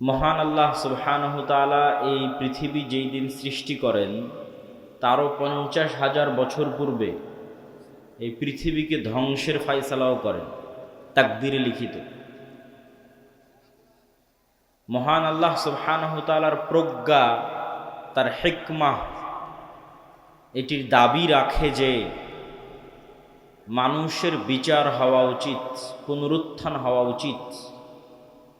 মহান আল্লাহ সুবহানাহু তাআলা এই পৃথিবী যেই দিন সৃষ্টি করেন তারও 50,000 বছর পূর্বে এই পৃথিবীকে ধ্বংসের ফায়সালাও করেন, তাকদীরে লিখিত। মহান আল্লাহ সুবহানাহু তাআলার প্রজ্ঞা, তার হিকমাহ এটির দাবি রাখে যে মানুষের বিচার হওয়া উচিত, পুনরুত্থান হওয়া উচিত,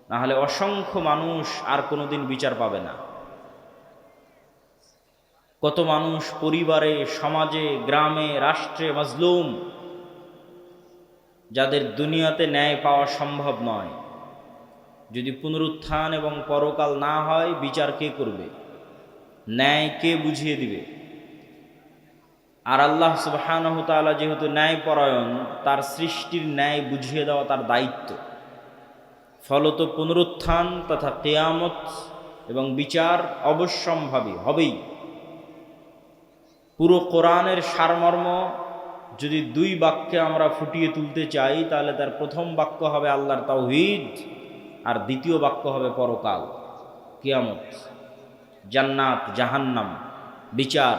না হলে অসংখ্য মানুষ আর কোনোদিন বিচার পাবে না। কত মানুষ পরিবারে, সমাজে, গ্রামে, রাষ্ট্রে মাজলুম, যাদের দুনিয়াতে ন্যায় পাওয়া সম্ভব নয়। যদি পুনরুত্থান এবং পরকাল না হয়, বিচার কে করবে? ন্যায় কে বুঝিয়ে দিবে? আর আল্লাহ সুবহানাহু তাআলা যেহেতু ন্যায়পরায়ণ, তার সৃষ্টির ন্যায় বুঝিয়ে দেওয়া তার দায়িত্ব। ফলত পুনরুত্থান তথা কিয়ামত এবং বিচার অবশ্যম্ভাবী হবেই। পুরো কোরআনের সারমর্ম যদি দুই বাক্যে আমরা ফুটিয়ে তুলতে চাই, তাহলে তার প্রথম বাক্য হবে আল্লাহর তাওহীদ, আর দ্বিতীয় বাক্য হবে পরকাল, কিয়ামত, জান্নাত, জাহান্নাম, বিচার।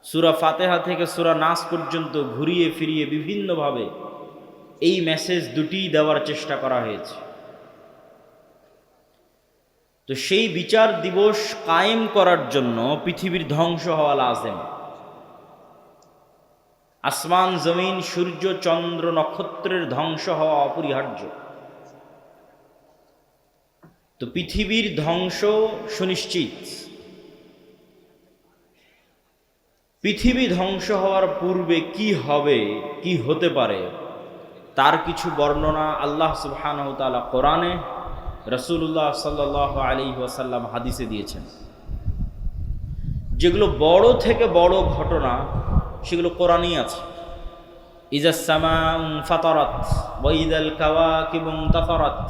সূরা ফাতিহা থেকে সূরা নাস পর্যন্ত ঘুরিয়ে ফিরিয়ে বিভিন্নভাবে এই মেসেজ দুটিই দেওয়ার চেষ্টা করা হয়েছে। তো সেই বিচার দিবস কায়েম করার জন্য পৃথিবীর ধ্বংস হওয়া লাজেম। আসমান, জমিন, সূর্য, চন্দ্র, নক্ষত্রের ধ্বংস হওয়া অপরিহার্য। তো পৃথিবীর ধ্বংস সুনিশ্চিত। পৃথিবী ধ্বংস হওয়ার পূর্বে কি হবে, কি হতে পারে, তার কিছু বর্ণনা আল্লাহ সুবহানাহু তাআলা কোরআনে, রাসূলুল্লাহ সাল্লাল্লাহু আলাইহি ওয়াসাল্লাম হাদিসে দিয়েছেন। যেগুলো বড় থেকে বড় ঘটনা, সেগুলো কোরআনেই আছে। ইজাস সামাউ ফাতারাত ওয়া ইদাল কাওয়াকিবু ইনতাসারাত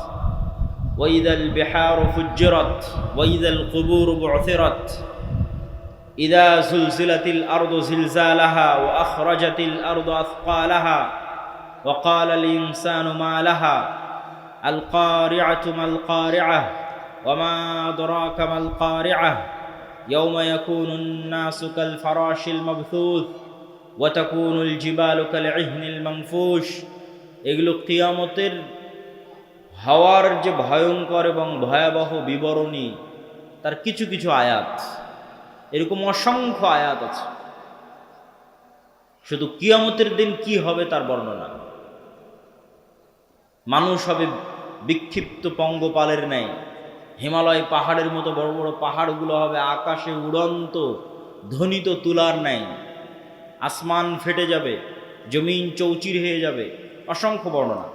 ওয়া ইদাল বিহারু ফুজ্জিরাত ওয়া ইদাল কুবুরু বু'থিরাত ইদা যুলজিলাতিল আরদু জিলজালাহা ওয়া আখরাজাতিল আরদু আথকালাহা ওয়া ক্বালাল ইনসানু মা লাহা আল কারিআতু মাল কারিআহ ওয়া মা আদরাকা মাল কারিআহ ইয়াওমা ইয়াকুনুন নাসু কাল ফারাশিল মাবথুথ ওয়া তাকুনুল জিবালু কাল ইহনিল মানফুশ। এগুলো কিয়ামতের হওয়ার যে ভয়ঙ্কর এবং ভয়াবহ বিবরণী, তার কিছু কিছু আয়াত। এরকম অসংখ্য আয়াত আছে। শুধু কিয়ামতের দিন কি হবে তার বর্ণনা। মানুষ হবে বিক্ষিপ্ত পঙ্গপালের ন্যায়। হিমালয় পাহাড়ের মতো বড় বড় পাহাড়গুলো হবে আকাশে উড়ন্ত ধ্বনিত তুলার ন্যায়। আসমান ফেটে যাবে, জমিন চৌচির হয়ে যাবে, অসংখ্য বর্ণনা।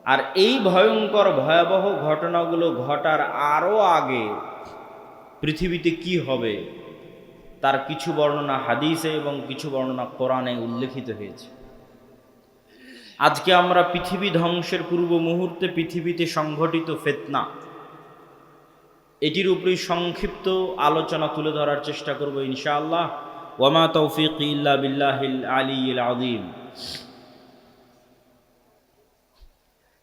আর এই ভয়ঙ্কর ভয়াবহ ঘটনাগুলো ঘটার আরও আগে পৃথিবীতে কি হবে তার কিছু বর্ণনা হাদিসে এবং কিছু বর্ণনা কোরআনে উল্লেখিত হয়েছে। আজকে আমরা পৃথিবী ধ্বংসের পূর্ব মুহূর্তে পৃথিবীতে সংঘটিত ফিতনা, এটির উপরেই সংক্ষিপ্ত আলোচনা তুলে ধরার চেষ্টা করব ইনশাআল্লাহ। ওয়ামা তৌফিক ইল্লা বিল্লাহিল আলিয়্যিল আযীম।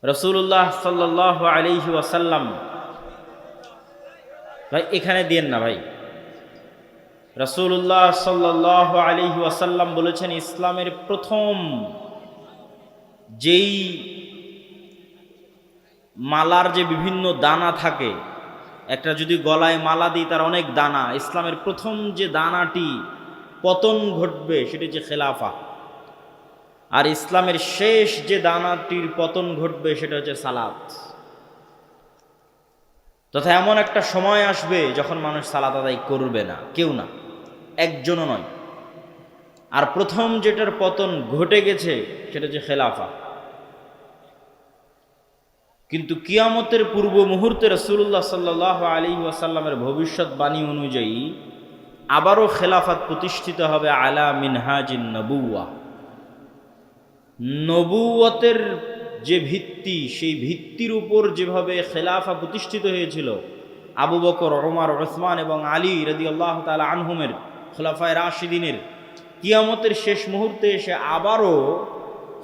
রাসূলুল্লাহ সাল্লাল্লাহু আলাইহি ওয়াসাল্লাম, ভাই এখানে দিয়েন না ভাই। রাসূলুল্লাহ সাল্লাল্লাহু আলাইহি ওয়াসাল্লাম বলেছেন, ইসলামের প্রথম যেই মালার যে বিভিন্ন দানা থাকে, একটা যদি গলায় মালা দিই তার অনেক দানা, ইসলামের প্রথম যে দানাটি পতন ঘটবে সেটি হচ্ছে খেলাফা। আর ইসলামের শেষ যে দানাটির পতন ঘটবে সেটা হচ্ছে সালাত। তথা এমন একটা সময় আসবে যখন মানুষ সালাত আদায় করবে না, কেউ না, একজনও নয়। আর প্রথম যেটার পতন ঘটে গেছে সেটা হচ্ছে খেলাফা। কিন্তু কিয়ামতের পূর্ব মুহূর্তে রাসূলুল্লাহ সাল্লাল্লাহু আলাইহি ওয়াসাল্লামের ভবিষ্যৎবাণী অনুযায়ী আবারও খেলাফত প্রতিষ্ঠিত হবে আলা মিনহাজিন নবুওয়াহ। নবুয়তের যে ভিত্তি, সেই ভিত্তির উপর যেভাবে খেলাফা প্রতিষ্ঠিত হয়েছিল আবু বকর, ওমর, উসমান এবং আলী রাদিয়াল্লাহু তাআলা আনহুমের খোলাফায়ে রাশিদিনের, কিয়ামতের শেষ মুহূর্তে এসে আবারও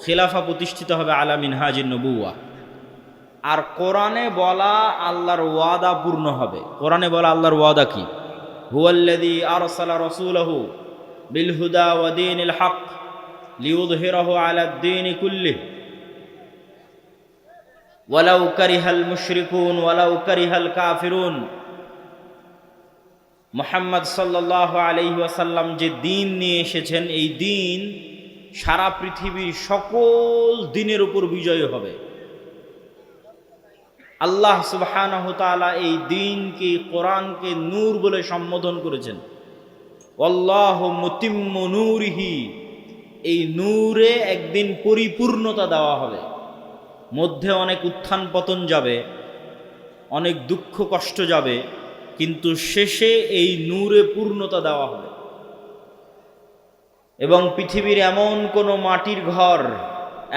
খেলাফা প্রতিষ্ঠিত হবে আলা মিনহাজিন নবুওয়াহ। আর কোরআনে বলা আল্লাহর ওয়াদা পূর্ণ হবে। কোরআনে বলা আল্লাহর ওয়াদা কি? হুয়াল্লাযী আরসালা রাসূলাহু বিল হুদা ওয়া দীনিল হক লিইয়ুযহিরাহু আলাদ দীনি কুল্লিহি ওয়ালাউ কারিহাল মুশরিকুন ওয়ালাউ কারিহাল কাফিরুন। মুহাম্মদ সাল্লাল্লাহু আলাইহি ওয়াসাল্লাম যে দিন নিয়ে এসেছেন, এই দিন সারা পৃথিবীর সকল দিনের উপর বিজয় হবে। আল্লাহ সুবহানাহু ওয়া তাআলা এই দিনকে, কোরআনকে নূর বলে সম্বোধন করেছেন। আল্লাহু মুতিম্মু নূরিহি, এই নূরে একদিন পরিপূর্ণতা দেওয়া হবে। মধ্যে অনেক উত্থান পতন যাবে, অনেক দুঃখ কষ্ট যাবে, কিন্তু শেষে এই নূরে পূর্ণতা দেওয়া হবে। এবং পৃথিবীর এমন কোনো মাটির ঘর,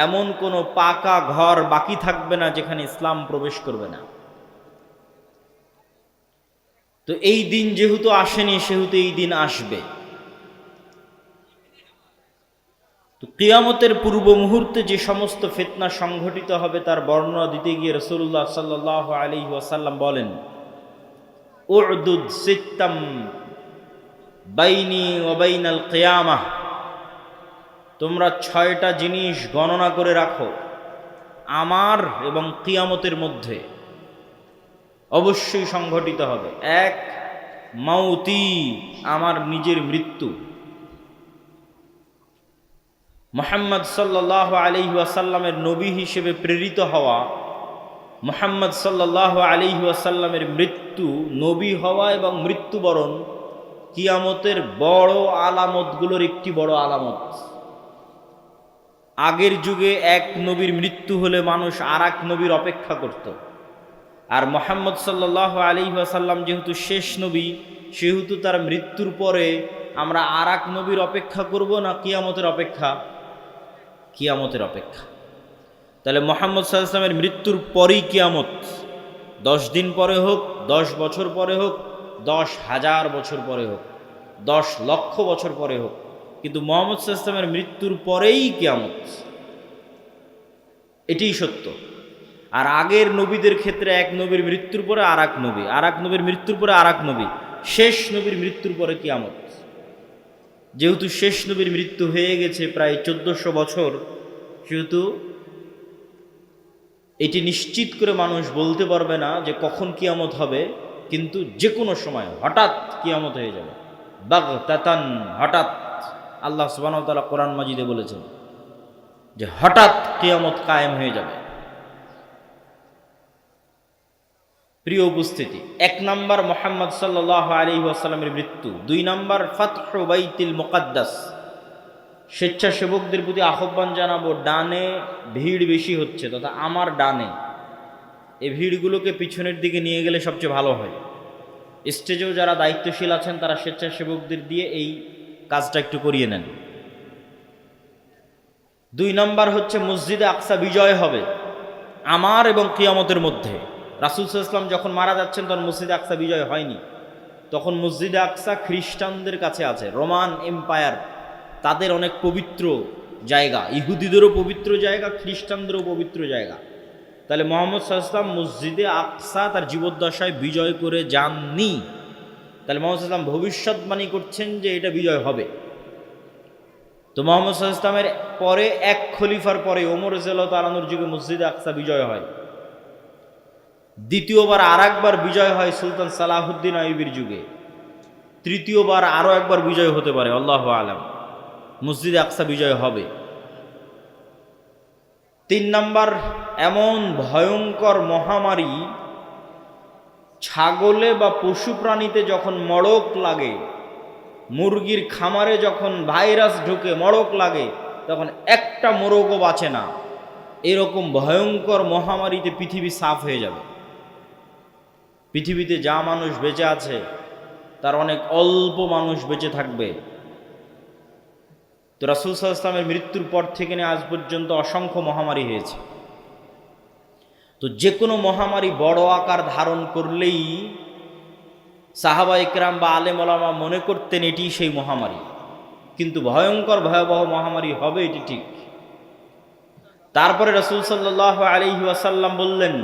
এমন কোনো পাকা ঘর বাকি থাকবে না যেখানে ইসলাম প্রবেশ করবে না। তো এই দিন যেহেতু আসেনি, সেহেতু এই দিন আসবে। তো কিয়ামতের পূর্ব মুহূর্তে যে সমস্ত ফিতনা সংঘটিত হবে তার বর্ণনা দিতে গিয়ে রাসূলুল্লাহ সাল্লাল্লাহু আলাইহি ওয়াসাল্লাম বলেন, উ'দুদ সিত্তাম বাইনি ওয়া বাইনাল কিয়ামাহ, তোমরা 6টা জিনিস গণনা করে রাখো আমার এবং কিয়ামতের মধ্যে অবশ্যই সংঘটিত হবে। 1, মাউতি, আমার নিজের মৃত্যু। মুহাম্মদ সাল্লাল্লাহু আলাইহি ওয়াসাল্লামের নবী হিসেবে প্রেরিত হওয়া, মুহাম্মদ সাল্লাল্লাহু আলাইহি ওয়াসাল্লামের মৃত্যু, নবী হওয়া এবং মৃত্যুবরণ কিয়ামতের বড় আলামতগুলোর একটি বড় আলামত। আগের যুগে এক নবীর মৃত্যু হলে মানুষ আর এক নবীর অপেক্ষা করত, আর মুহাম্মদ সাল্লাল্লাহু আলাইহি ওয়াসাল্লাম যেহেতু শেষ নবী, সেহেতু তার মৃত্যুর পরে আমরা আর এক নবীর অপেক্ষা করব না কিয়ামতের অপেক্ষা? কিয়ামতের অপেক্ষা। তাহলে মুহাম্মদ সাল্লাল্লাহু আলাইহি ওয়াসাল্লামের মৃত্যুর পরেই কিয়ামত। 10 দিন পরে হোক, 10 বছর পরে হোক, 10,000 বছর পরে হোক, 10 লক্ষ বছর পরে হোক, কিন্তু মুহাম্মদ সাল্লাল্লাহু আলাইহি ওয়াসাল্লামের মৃত্যুর পরেই কিয়ামত। এটাই সত্য। আর আগের নবীদের ক্ষেত্রে এক নবীর মৃত্যুর পরে আর এক নবী, আর এক নবীর মৃত্যুর পরে আর এক নবী, শেষ নবীর মৃত্যুর পরে কিয়ামত। যেহেতু শেষ নবীর মৃত্যু হয়ে গেছে প্রায় 1400 বছর, সেহেতু এটি নিশ্চিত করে মানুষ বলতে পারবে না যে কখন কিয়ামত হবে, কিন্তু যে কোনো সময় হঠাৎ কিয়ামত হয়ে যাবে। বাগতাতান, হঠাৎ। আল্লাহ সুবহানাহু ওয়া তাআলা কোরআন মাজিদে বলেছেন যে হঠাৎ কিয়ামত কায়েম হয়ে যাবে। প্রিয় উপস্থিতি, 1 নম্বর মুহাম্মদ সাল্লাল্লাহু আলাইহি ওয়াসাল্লামের মৃত্যু। 2 নম্বর ফাতহু বাইতুল মুকাদ্দাস। স্বেচ্ছাসেবকদের প্রতি আহ্বান জানাবো, ডানে ভিড় বেশি হচ্ছে, তথা আমার ডানে, এই ভিড়গুলোকে পিছনের দিকে নিয়ে গেলে সবচেয়ে ভালো হয়। স্টেজেও যারা দায়িত্বশীল আছেন তারা স্বেচ্ছাসেবকদের দিয়ে এই কাজটা একটু করিয়ে নেন। 2 নম্বর হচ্ছে মসজিদে আকসা বিজয় হবে আমার এবং কিয়ামতের মধ্যে। রাসূল সাল্লাল্লাহু আলাইহি ওয়াসাল্লাম যখন মারা যাচ্ছেন তখন মসজিদে আকসা বিজয় হয়নি। তখন মসজিদে আকসা খ্রিস্টানদের কাছে আছে, রোমান এম্পায়ার, তাদের অনেক পবিত্র জায়গা, ইহুদিদেরও পবিত্র জায়গা, খ্রিস্টানদেরও পবিত্র জায়গা। তাহলে মুহাম্মদ সাল্লাল্লাহু আলাইহি ওয়াসাল্লাম মসজিদে আকসা তার জীবদ্দশায় বিজয় করে যাননি। তাহলে মুহাম্মদ সাল্লাল্লাহু আলাইহি ওয়াসাল্লাম ভবিষ্যৎবাণী করছেন যে এটা বিজয় হবে। তো মুহাম্মদ সাল্লাল্লাহু আলাইহি ওয়াসাল্লামের পরে এক খলিফার পরে ওমর রাদিয়াল্লাহু তাআলা আনহুর যুগে মসজিদে আকসা বিজয় হয়। দ্বিতীয়বার আর একবার বিজয় হয় সুলতান সালাহুদ্দিন আইয়ুবীর যুগে। তৃতীয়বার আরও একবার বিজয় হতে পারে, আল্লাহু আলাম। মসজিদে আকসা বিজয় হবে। 3 নম্বর, এমন ভয়ঙ্কর মহামারী, ছাগলে বা পশু প্রাণীতে যখন মড়ক লাগে, মুরগির খামারে যখন ভাইরাস ঢুকে মড়ক লাগে, তখন একটা মোরগও বাঁচে না। এরকম ভয়ঙ্কর মহামারীতে পৃথিবী সাফ হয়ে যাবে। পৃথিবীতে যা মানুষ বেঁচে আছে তার অনেক অল্প মানুষ বেঁচে থাকবে। তো রাসূল সাল্লাল্লাহু আলাইহি ওয়াসাল্লামের মৃত্যুর পর থেকে নিয়ে আজ পর্যন্ত অসংখ্য মহামারী হয়েছে। তো যে কোনো মহামারী বড় আকার ধারণ করলেই সাহাবা ইকরাম বা আলেম ওলামা মনে করতেন এটি সেই মহামারী, কিন্তু ভয়ঙ্কর ভয়াবহ মহামারী হবে এটি ঠিক। তারপরে রাসূল সাল্লাল্লাহু আলাইহি ওয়াসাল্লাম বললেন,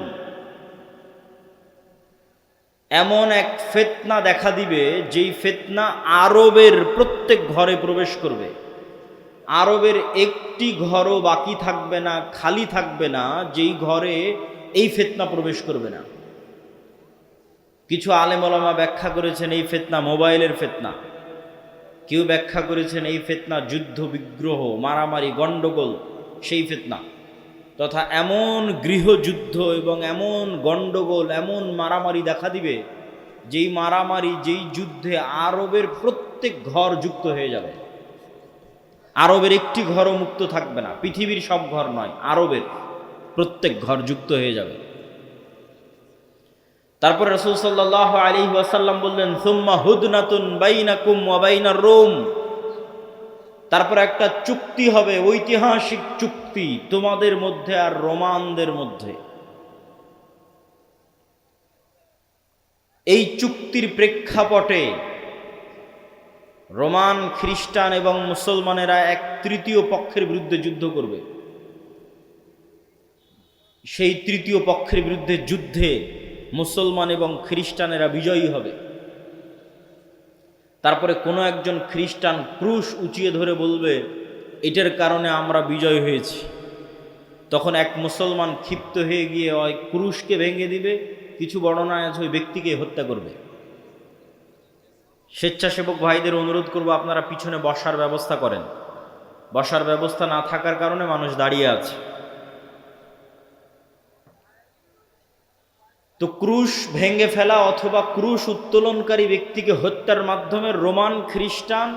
এমন এক ফিতনা দেখা দিবে যেই ফিতনা আরবের প্রত্যেক ঘরে প্রবেশ করবে। আরবের একটি ঘরও বাকি থাকবে না, খালি থাকবে না, যেই ঘরে এই ফিতনা প্রবেশ করবে না। কিছু আলেম ওলামা ব্যাখ্যা করেছেন এই ফিতনা মোবাইলের ফিতনা, কেউ ব্যাখ্যা করেছেন এই ফিতনা যুদ্ধ বিগ্রহ মারামারি গণ্ডগোল সেই ফিতনা, তথা এমন গৃহযুদ্ধ এবং এমন গণ্ডগোল এমন মারামারি দেখা দিবে যেই মারামারি যেই যুদ্ধে আরবের প্রত্যেক ঘর যুক্ত হয়ে যাবে। আরবের একটি ঘরও মুক্ত থাকবে না, পৃথিবীর সব ঘর নয়, আরবের প্রত্যেক ঘর যুক্ত হয়ে যাবে। তারপর রাসূল সাল্লাল্লাহু আলাইহি ওয়াসাল্লাম বললেন, সুম্মা হুদনাতুন বাইনাকুম ওয়া বাইনার রোম, তারপর একটা চুক্তি হবে, ঐতিহাসিক চুক্তি তোমাদের মধ্যে আর রোমানদের মধ্যে। এই চুক্তির প্রেক্ষাপটে রোমান খ্রিস্টান এবং মুসলমানেরা এক তৃতীয় পক্ষের বিরুদ্ধে যুদ্ধ করবে। সেই তৃতীয় পক্ষের বিরুদ্ধে যুদ্ধে মুসলমান এবং খ্রিস্টানেরা বিজয়ী হবে। তারপরে কোনো একজন খ্রিস্টান ক্রুশ উঁচিয়ে ধরে বলবে, এটার কারণে আমরা বিজয় হয়েছি। তখন এক মুসলমান ক্ষিপ্ত হয়ে গিয়ে ওই ক্রুশকে ভেঙে দিবে, কিছু বর্ণনায় আছে ওই ব্যক্তিকে হত্যা করবে। স্বেচ্ছাসেবক ভাইদের অনুরোধ করব, আপনারা পিছনে বসার ব্যবস্থা করেন। বসার ব্যবস্থা না থাকার কারণে মানুষ দাঁড়িয়ে আছে। তো ক্রুশ ভেঙে ফেলা অথবা ক্রুশ উত্তোলনকারী ব্যক্তিকে হত্যার মাধ্যমে রোমান খ্রিস্টান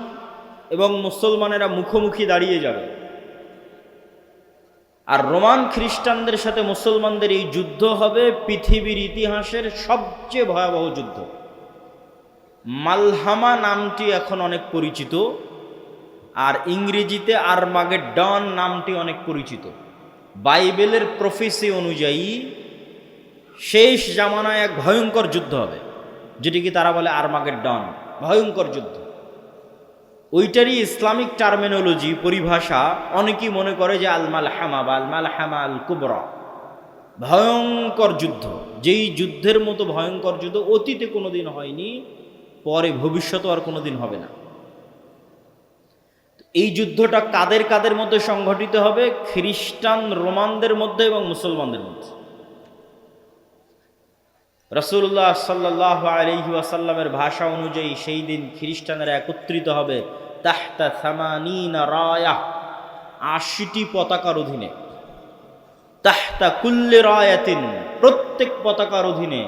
এবং মুসলমানেরা মুখোমুখি দাঁড়িয়ে যাবে। আর রোমান খ্রিস্টানদের সাথে মুসলমানদের এই যুদ্ধ হবে পৃথিবীর ইতিহাসের সবচেয়ে ভয়াবহ যুদ্ধ। মালহামা নামটি এখন অনেক পরিচিত, আর ইংরেজিতে আরমাগেডন নামটি অনেক পরিচিত। বাইবেলের প্রফেসি অনুযায়ী শেষ জামানায় এক ভয়ঙ্কর যুদ্ধ হবে, যেটিকে তারা বলে আরমাগেডন, ভয়ঙ্কর যুদ্ধ। ওইটারই ইসলামিক টার্মিনোলজি পরিভাষা অনেকেই মনে করে যে আল মালহামা বা আল মালহামা আল কুবরা, ভয়ঙ্কর যুদ্ধ। যেই যুদ্ধের মতো ভয়ঙ্কর যুদ্ধ অতীতে কোনোদিন হয়নি, পরে ভবিষ্যতে আর কোনোদিন হবে না। এই যুদ্ধটা কাদের কাদের মধ্যে সংঘটিত হবে? খ্রিস্টান রোমানদের মধ্যে এবং মুসলমানদের মধ্যে। রাসূলুল্লাহ সাল্লাল্লাহু আলাইহি ওয়াসাল্লামের ভাষা অনুযায়ী সেই দিন খ্রিস্টানেরা একত্রিত হবে তাহতা সামানিনা রায়া, ৮০টি পতাকার অধীনে। তাহতা কুল্লি রায়াতিন, প্রত্যেক পতাকার অধীনে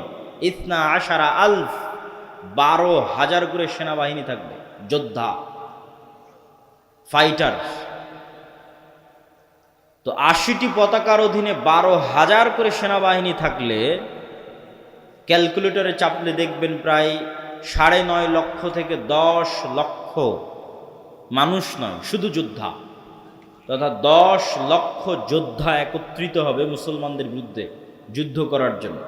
ইসনা আশারা আলফ, ১২,০০০ করে সেনাবাহিনী থাকবে, যোদ্ধা, ফাইটার। তো ৮০টি পতাকার অধীনে ১২,০০০ করে সেনাবাহিনী থাকলে ক্যালকুলেটরে চাপলে দেখবেন প্রায় ৯.৫ লক্ষ থেকে ১০ লক্ষ মানুষ নয়, শুধু যোদ্ধা, তথা ১০ লক্ষ যোদ্ধা একত্রিত হবে মুসলমানদের বিরুদ্ধে যুদ্ধ করার জন্য।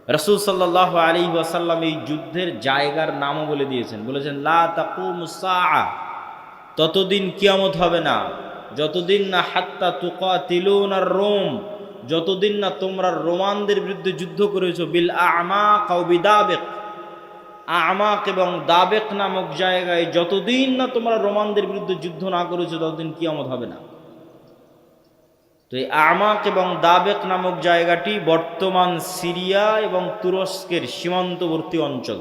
রাসূল সাল্লাল্লাহু আলাইহি ওয়াসাল্লাম এই যুদ্ধের জায়গার নামও বলে দিয়েছেন, বলেছেন লা তাকুমুস সাআ, ততদিন কিয়ামত হবে না, যতদিন না হাত্তা তুকাতিলুনার রোম, যতদিন না তোমরা রোমানদের বিরুদ্ধে যুদ্ধ করেছো বিল আমাক আও বিদাবিক, আমাক এবং দাবেক নামক জায়গায় যতদিন না তোমরা রোমানদের বিরুদ্ধে যুদ্ধ না করেছো ততদিন কিয়ামত হবে না। তো এই আমাক এবং দাবেক নামক জায়গাটি বর্তমান সিরিয়া এবং তুরস্কের সীমান্তবর্তী অঞ্চল।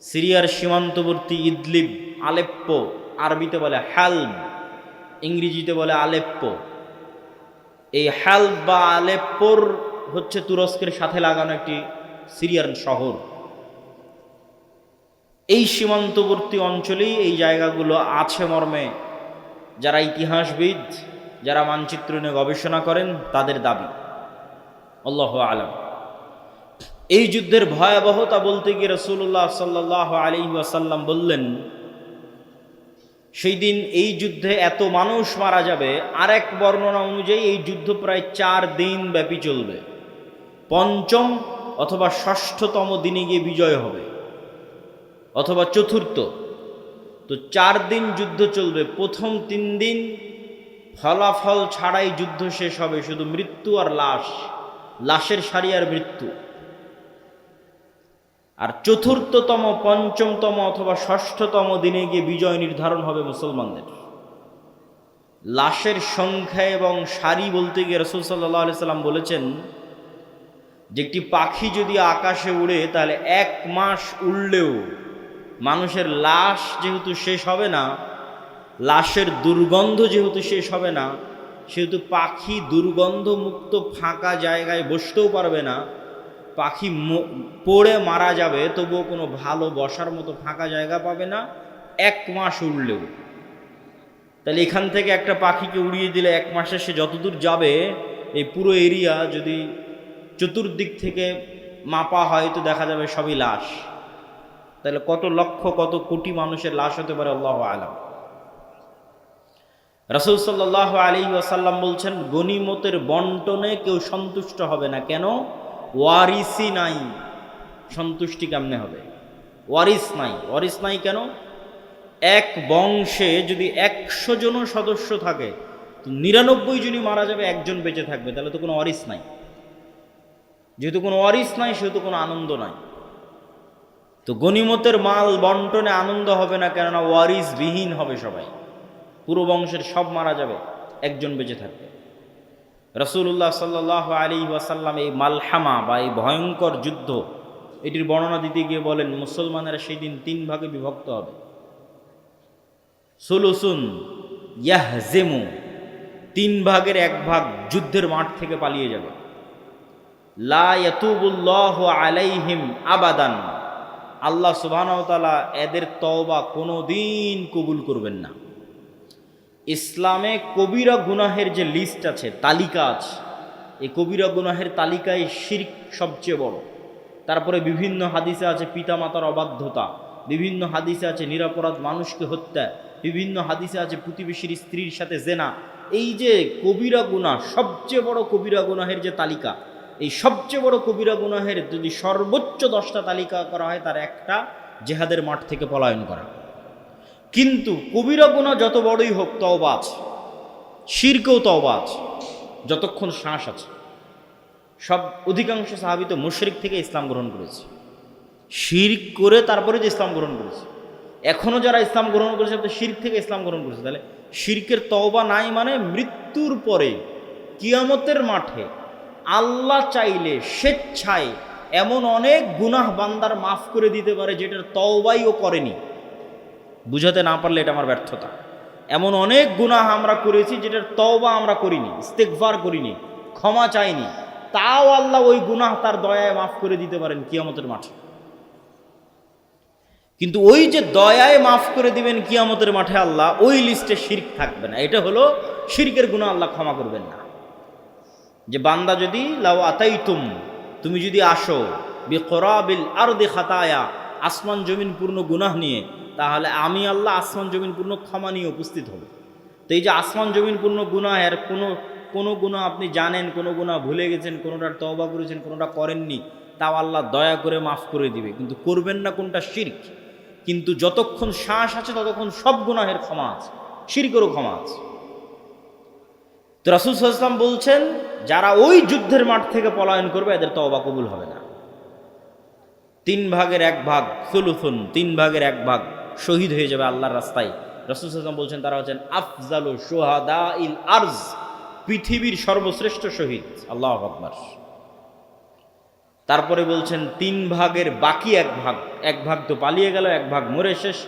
সিরিয়ার সীমান্তবর্তী ইদলিব, আলেপ্পো, আরবিতে বলে হালব, ইংরেজিতে বলে আলেপ্পো। এই হালব বা আলেপ্পোর হচ্ছে তুরস্কের সাথে লাগানো একটি সিরিয়ার শহর। এই সীমান্তবর্তী অঞ্চলেই এই জায়গাগুলো আছে মর্মে যারা ইতিহাসবিদ, যারা মানচিত্র নিয়ে গবেষণা করেন তাদের দাবি। আল্লাহু আলাম। এই যুদ্ধের ভয়াবহতা বলতে গিয়ে রাসূলুল্লাহ সাল্লাল্লাহু আলাইহি ওয়াসাল্লাম বললেন, সেই দিন এই যুদ্ধে এত মানুষ মারা যাবে। আরেক বর্ণনা অনুযায়ী এই যুদ্ধ প্রায় ৪ দিন ব্যাপী চলবে, পঞ্চম অথবা ষষ্ঠতম দিনে গিয়ে বিজয় হবে, অথবা চতুর্থ। তো ৪ দিন যুদ্ধ চলবে। প্রথম ৩ দিন ফলাফল ছাড়াই যুদ্ধ শেষ হবে, শুধু মৃত্যু আর লাশ, লাশের সারি আর মৃত্যু। আর চতুর্থতম, পঞ্চমতম অথবা ষষ্ঠতম দিনে গিয়ে বিজয় নির্ধারণ হবে মুসলমানদের। লাশের সংখ্যা এবং সারি বলতে গিয়ে রাসূল সাল্লাল্লাহু আলাইহি সাল্লাম বলেছেন যে একটি পাখি যদি আকাশে উড়ে তাহলে 1 মাস উড়লেও মানুষের লাশ যেহেতু শেষ হবে না, লাশের দুর্গন্ধ যেহেতু শেষ হবে না, সেহেতু পাখি দুর্গন্ধমুক্ত ফাঁকা জায়গায় বসতেও পারবে না। পাখি পড়ে মারা যাবে, তবুও কোনো ভালো বসার মতো ফাঁকা জায়গা পাবে না 1 মাস উড়লেও। তাহলে এখান থেকে একটা পাখিকে উড়িয়ে দিলে 1 মাসে সে যতদূর যাবে, এই পুরো এরিয়া যদি চতুর্দিক থেকে মাপা হয় তো দেখা যাবে সবই লাশ। তাহলে কত লক্ষ কত কোটি মানুষের লাশ হতে পারে আল্লাহু আলাম। রাসূল সাল্লাল্লাহু আলাইহি ওয়াসাল্লাম বলছেন গনিমতের বন্টনে কেউ সন্তুষ্ট হবে না। কেন? ওয়ারিসই নাই। সন্তুষ্টি কেমনে হবে? ওয়ারিস নাই। ওয়ারিস নাই কেন? এক বংশে যদি 100 জন সদস্য থাকে তো 99 জনই মারা যাবে, একজন বেঁচে থাকবে, তাহলে তো কোনো ওয়ারিস নাই। যেহেতু কোনো ওয়ারিস নাই সেহেতু কোনো আনন্দ নাই। তো গনিমতের মাল বন্টনে আনন্দ হবে না, কেননা ওয়ারিস বিহীন হবে সবাই, পুরো বংশের সব মারা যাবে, একজন বেঁচে থাকবে। রাসূলুল্লাহ সাল্লাল্লাহু আলাইহি ওয়াসাল্লাম এই মালহামা বা এই ভয়ঙ্কর যুদ্ধ এটির বর্ণনা দিতে গিয়ে বলেন মুসলমানেরা সেই দিন 3 ভাগে বিভক্ত হবে। সুলুসুন ইয়াহজিমু, 3 ভাগের 1 ভাগ যুদ্ধের মাঠ থেকে পালিয়ে যাবে। লা ইয়াতুবুল্লাহু আলাইহিম আবাদান, আল্লাহ সুবহানাহু ওয়া তাআলা এদের তওবা কোনোদিন কবুল করবেন না। ইসলামে কবিরা গুনাহের যে লিস্ট আছে, তালিকা আছে, এই কবিরা গুনাহের তালিকায় শিরক সবচেয়ে বড়। তারপরে বিভিন্ন হাদিসে আছে পিতামাতার অবাধ্যতা, বিভিন্ন হাদিসে আছে নিরপরাধ মানুষকে হত্যা, বিভিন্ন হাদিসে আছে প্রতিবেশীর স্ত্রীর সাথে জেনা। এই যে কবিরা গুনাহ, সবচেয়ে বড় কবিরা গুনাহের যে তালিকা, এই সবচেয়ে বড় কবিরা গুনাহের যদি সর্বোচ্চ 10টা তালিকা করা হয়, তার একটা জিহাদের মাঠ থেকে পলায়ন করা। কিন্তু কবিরা গুনাহ যত বড়ই হোক তওবা আছে, শিরকেও তওবা আছে, যতক্ষণ শ্বাস আছে। সব অধিকাংশ সাহাবী তো মুশরিক থেকে ইসলাম গ্রহণ করেছে, শিরক করে তারপরে যে ইসলাম গ্রহণ করেছে। এখনও যারা ইসলাম গ্রহণ করেছে তো শিরক থেকে ইসলাম গ্রহণ করেছে। তাহলে শিরকের তওবা নাই মানে মৃত্যুর পরে কিয়ামতের মাঠে আল্লাহ চাইলে স্বেচ্ছায় এমন অনেক গুনাহ বান্দার মাফ করে দিতে পারে যেটার তওবাই ও করেনি। বুঝাতে না পারলে এটা আমার ব্যর্থতা। এমন অনেক গুনাহ আমরা করেছি যেটার তওবা আমরা করিনি, ইস্তেগফার করিনি, ক্ষমা চাইনি, তাও আল্লাহ ওই গুনাহ তার দয়ায় মাফ করে দিতে পারেন কিয়ামতের মাঠে। কিন্তু ওই যে দয়ায় মাফ করে দিবেন কিয়ামতের মাঠে আল্লাহ, ওই লিস্টে শিরক থাকবে না। এটা হলো শিরকের গুনাহ আল্লাহ ক্ষমা করবেন না। যে বান্দা যদি লাউ আতাইতুম, তুমি যদি আসো বিকরাবিল আরদি খাতায়া, আসমান জমিন পূর্ণ গুনাহ নিয়ে, তাহলে আমি আল্লাহ আসমান জমিন পূর্ণ ক্ষমা নিয়ে উপস্থিত হব। তো এই যে আসমান জমিন পূর্ণ গুনাহ, এর কোনো গুনাহ আপনি জানেন, কোনো গুনাহ ভুলে গেছেন, কোনোটার তওবা করেছেন, কোনোটা করেননি, তাও আল্লাহ দয়া করে মাফ করে দিবে। কিন্তু করবেন না কোনটা? শিরক। কিন্তু যতক্ষণ শ্বাস আছে ততক্ষণ সব গুনাহের ক্ষমা আছে, শিরকেরও ক্ষমা আছে। তো রাসূল সাল্লাল্লাহু আলাইহি ওয়াসাল্লাম বলছেন যারা ওই যুদ্ধের মাঠ থেকে পলায়ন করবে এদের তওবা কবুল হবে না। 3 ভাগের 1 ভাগ, সুলুসুন, 3 ভাগের 1 ভাগ শহীদ হয়ে যাবে আল্লাহর রাস্তায়। রাসূল সাল্লাল্লাহু আলাইহি ওয়াসাল্লাম বলছেন তারা হচ্ছেন আফজালু শুহাদাইল আরজ, পৃথিবীর সর্বশ্রেষ্ঠ শহীদ। আল্লাহু আকবার। তারপরে বলছেন 3 ভাগের বাকি 1 ভাগ, 1 ভাগ তো পালিয়ে গেল, 1 ভাগ মরে শেষ,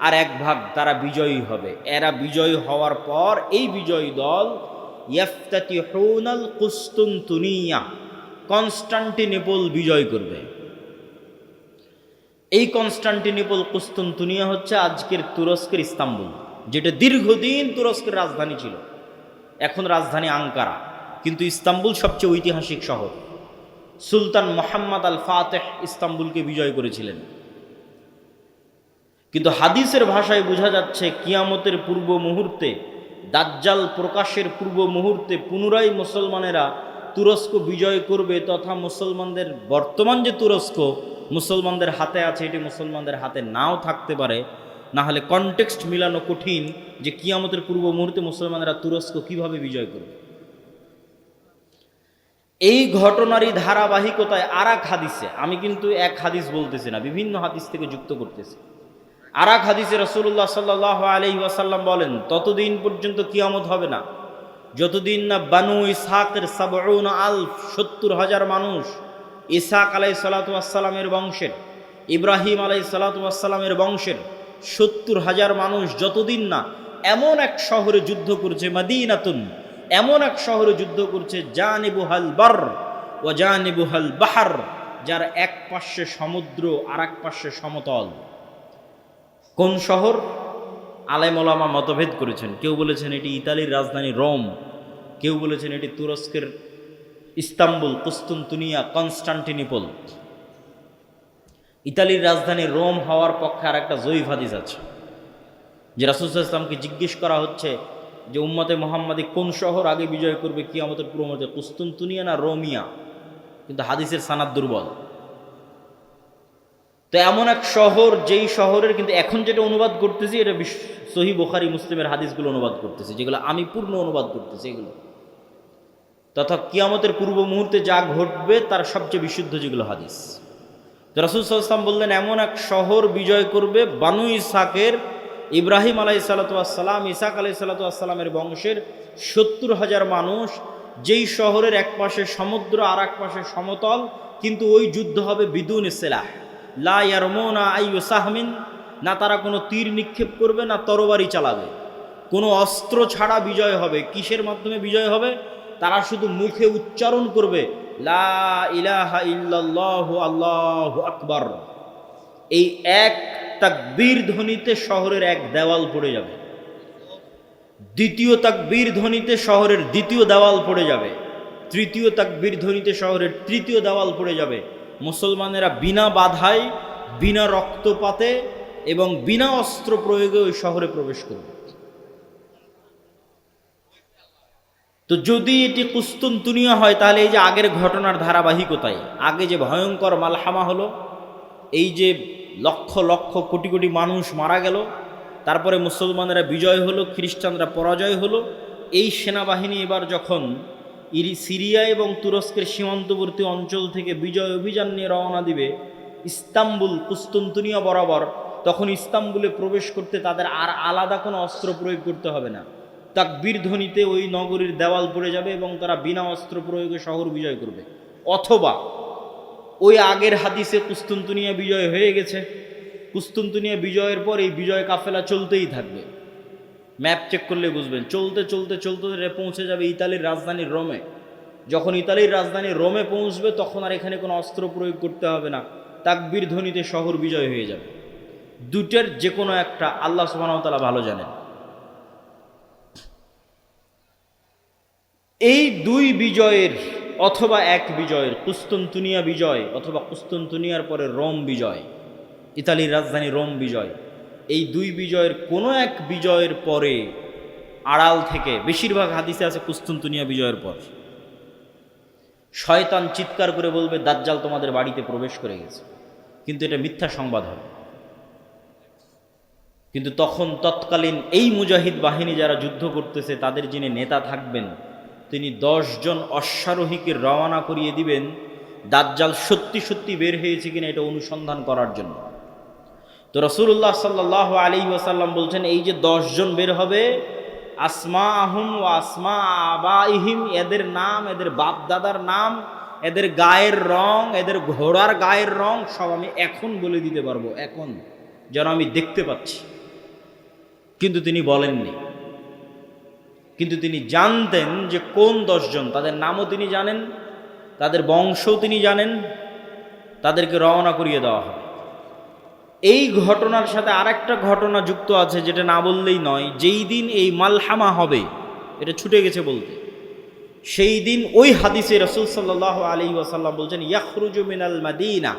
আর 1 ভাগ তারা বিজয়ী হবে। এরা বিজয়ী হওয়ার পর এই বিজয়ী দল ইয়াফতাতিহুনাল কুসতুনতুনিয়া, কনস্টান্টিনোপল বিজয় করবে। এই কনস্টান্টিনোপল, কুসতুনতুনিয়া হচ্ছে আজকের তুরস্কের ইস্তাম্বুল, যেটা দীর্ঘদিন তুরস্কের রাজধানী ছিল। এখন রাজধানী আঙ্কারা, কিন্তু ইস্তাম্বুল সবচেয়ে ঐতিহাসিক শহর। সুলতান মুহাম্মদ আল ফাতেহ ইস্তাম্বুলকে বিজয় করেছিলেন। কিন্তু হাদিসের ভাষায় বোঝা যাচ্ছে কিয়ামতের পূর্ব মুহূর্তে, দাজ্জাল প্রকাশের পূর্ব মুহূর্তে পুনরায় মুসলমানেরা তুরস্ক বিজয় করবে, তথা মুসলমানদের বর্তমান যে তুরস্ক মুসলমানদের হাতে আছে এটি মুসলমানদের হাতে নাও থাকতে পারে। না হলে কনটেক্সট মিলানো কঠিন যে কিয়ামতের পূর্ব মুহূর্তে মুসলমানেরা তুরস্ক কিভাবে বিজয় করবে। এই ঘটনারই ধারাবাহিকতায় আর এক হাদিসে, আমি কিন্তু এক হাদিস বলতেছি না, বিভিন্ন হাদিস থেকে যুক্ত করতেছি। আর এক হাদিসে রাসূলুল্লাহ সাল্লাল্লাহু আলাইহি ওয়াসাল্লাম বলেন, ততদিন পর্যন্ত কিয়ামত হবে না যতদিন না বানু ইসহাকের 70,000 মানুষ, ইসহাক আলাইহিস সালাতু ওয়াস সালামের বংশের, ইব্রাহিম আলাইহিস সালাতু ওয়াস সালামের বংশের 70,000 মানুষ যতদিন না এমন এক শহরে যুদ্ধ করছে, মাদিনাতুন, এমন এক শহরে যুদ্ধ করছে, জানিবুহাল বার ওয়া জানিবুহাল বাহার, যার এক পাশে সমুদ্র আর এক পাশে সমতল। কোন শহর? আলেম ওলামা মতভেদ করেছেন। কেউ বলেছেন এটি ইতালির রাজধানী রোম, কেউ বলেছেন এটি তুরস্কের ইস্তাম্বুল, কুস্তুনতুনিয়া, কনস্টান্টিনোপল। ইতালির রাজধানী রোম হওয়ার পক্ষে আর একটা জয়ীফ হাদিস আছে, যে রাসূল সাল্লাল্লাহু আলাইহি ওয়াসাল্লামকে জিজ্ঞেস করা হচ্ছে যে উম্মতে মুহাম্মাদি কোন শহর আগে বিজয় করবে কিয়ামতের পূর্ব মুহূর্তে, কুস্তুনতুনিয়া না রোমিয়া, কিন্তু হাদিসের সানাদ দুর্বল। তো এমন এক শহর, যেই শহরের, কিন্তু এখন যেটা অনুবাদ করতেছি এটা সহিহ বুখারী মুসলিমের হাদিসগুলো অনুবাদ করতেছি, যেগুলো আমি পূর্ণ অনুবাদ করতেছি এগুলো, তথা কিয়ামতের পূর্ব মুহূর্তে যা ঘটবে তার সবচেয়ে বিশুদ্ধ যেগুলো হাদিস। তো রাসূল সাল্লাল্লাহু আলাইহি ওয়াসাল্লাম বললেন এমন এক শহর বিজয় করবে বানু ইসহাকের, ইব্রাহিম আলাইহিস সালাতু ওয়াস সালাম, ইসহাক আলাইহিস সালাতু ওয়াস সালামের বংশের 70,000 মানুষ, যেই শহরের এক পাশে সমুদ্র আর এক পাশে সমতল, কিন্তু ওই যুদ্ধ হবে বিদুন সিলাহ, লা ইয়ারমুনা আইয়ু সাহমিন, না তারা কোনো তীর নিক্ষেপ করবে না তরবারি চালাবে, কোনো অস্ত্র ছাড়া বিজয় হবে। কিসের মাধ্যমে বিজয় হবে? তারা শুধু মুখে উচ্চারণ করবে লা ইলাহা ইল্লাল্লাহু আল্লাহু আকবার। এই এক তাকবীর ধ্বনিতে শহরের এক দেওয়াল পড়ে যাবে, দ্বিতীয় তাকবীর ধ্বনিতে শহরের দ্বিতীয় দেওয়াল পড়ে যাবে, তৃতীয় তাকবীর ধ্বনিতে শহরের তৃতীয় দেওয়াল পড়ে যাবে। মুসলমানেরা বিনা বাধায়, বিনা রক্তপাতে এবং বিনা অস্ত্র প্রয়োগে ওই শহরে প্রবেশ করবে। তো যদি এটি কুস্তুনতুনিয়া হয়, তাহলে এই যে আগের ঘটনার ধারাবাহিকতায়, আগে যে ভয়ঙ্কর মালহামা হলো, এই যে লক্ষ লক্ষ কোটি কোটি মানুষ মারা গেল, তারপরে মুসলমানেরা বিজয় হলো, খ্রিস্টানরা পরাজয় হলো, এই সেনাবাহিনী এবার যখন সিরিয়া এবং তুরস্কের সীমান্তবর্তী অঞ্চল থেকে বিজয় অভিযান নিয়ে রওনা দিবে ইস্তাম্বুল, কুস্তুনতুনিয়া বরাবর, তখন ইস্তাম্বুলে প্রবেশ করতে তাদের আর আলাদা কোনো অস্ত্র প্রয়োগ করতে হবে না। তাকবীর ধ্বনিতে ওই নগরীর দেওয়াল পড়ে যাবে এবং তারা বিনা অস্ত্র প্রয়োগে শহর বিজয় করবে। অথবা ওই আগের হাদিসে কুস্তুনতুনিয়া বিজয় হয়ে গেছে, কুস্তুনতুনিয়া বিজয়ের পর এই বিজয় কাফেলা চলতেই থাকবে। ম্যাপ চেক করলে বুঝবেন, চলতে চলতে চলতে পৌঁছে যাবে ইতালির রাজধানী রোমে। যখন ইতালির রাজধানী রোমে পৌঁছবে তখন আর এখানে কোনো অস্ত্র প্রয়োগ করতে হবে না, তাকবীর ধ্বনিতে শহর বিজয় হয়ে যাবে। দুটের যে কোনো একটা আল্লাহ সুবহানাহু ওয়া তাআলা ভালো জানেন। এই দুই বিজয়ের অথবা এক বিজয়ের, কুস্তুনতুনিয়া বিজয় অথবা কুস্তুনতুনিয়ার পরে রোম বিজয়, ইতালির রাজধানী রোম বিজয়, এই দুই বিজয়ের কোনো এক বিজয়ের পরে আড়াল থেকে, বেশিরভাগ হাদিসে আছে কুস্তুনতুনিয়া বিজয়ের পর, শয়তান চিৎকার করে বলবে দাজ্জাল তোমাদের বাড়িতে প্রবেশ করে গেছে, কিন্তু এটা মিথ্যা সংবাদ হবে। কিন্তু তখন তৎকালীন এই মুজাহিদ বাহিনী যারা যুদ্ধ করতেছে, তাদের যিনি নেতা থাকবেন, তিনি 10 জন অশ্বারোহীকে রওনা করিয়ে দিবেন দাজ্জাল সত্যি সত্যি বের হয়েছে কিনা এটা অনুসন্ধান করার জন্য। তো রাসূলুল্লাহ সাল্লাল্লাহু আলাইহি ওয়াসাল্লাম বলছেন, এই যে 10 জন বের হবে, আসমা আহুম ও আসমা আবাইহিম, এদের নাম, এদের বাপ দাদার নাম, এদের গায়ের রং, এদের ঘোড়ার গায়ের রং সব আমি এখন বলে দিতে পারবো, এখন যেন আমি দেখতে পাচ্ছি। কিন্তু তিনি বলেননি, কিন্তু তিনি জানতেন যে কোন 10 জন, তাদের নামও তিনি জানেন, তাদের বংশও তিনি জানেন, তাদেরকে রওনা করিয়ে দেওয়া হবে। এই ঘটনার সাথে আরেকটা ঘটনা যুক্ত আছে যেটা না বললেই নয়। যেই দিন এই মালহামা হবে, এটা ছুটে গেছে বলতে, সেই দিন ওই হাদিসে রাসূল সাল্লাল্লাহু আলাইহি ওয়াসাল্লাম বলছেন, ইয়াখরুজু মিনাল মাদিনা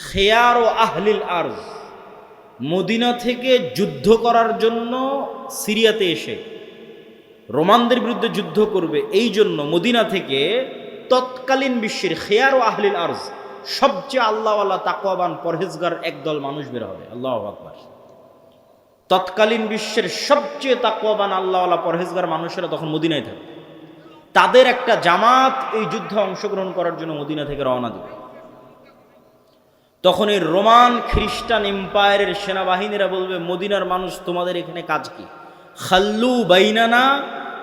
খিয়ারু আহলিল আরজ, মদিনা থেকে যুদ্ধ করার জন্য সিরিয়াতে এসে রোমানদের বিরুদ্ধে যুদ্ধ করবে, এই জন্য মদিনা থেকে তৎকালীন বিশ্বের খিয়ারু আহলিল আরজ, সবচেয়ে আল্লাহওয়ালা তাকওয়াবান পরহেজগার একদল মানুষ বের হবে। আল্লাহু আকবার। তৎকালীন বিশ্বের সবচেয়ে তাকওয়াবান আল্লাহওয়ালা পরহেজগার মানুষেরা তখন মদিনায় থাকে। তাদের একটা জামাত এই যুদ্ধে অংশগ্রহণ করার জন্য মদিনা থেকে রওনা দেবে। তখন এই রোমান খ্রিস্টান এম্পায়ারের সেনাবাহিনীরা বলবে, মদিনার মানুষ তোমাদের এখানে কাজ কি? খাল্লু বাইনানা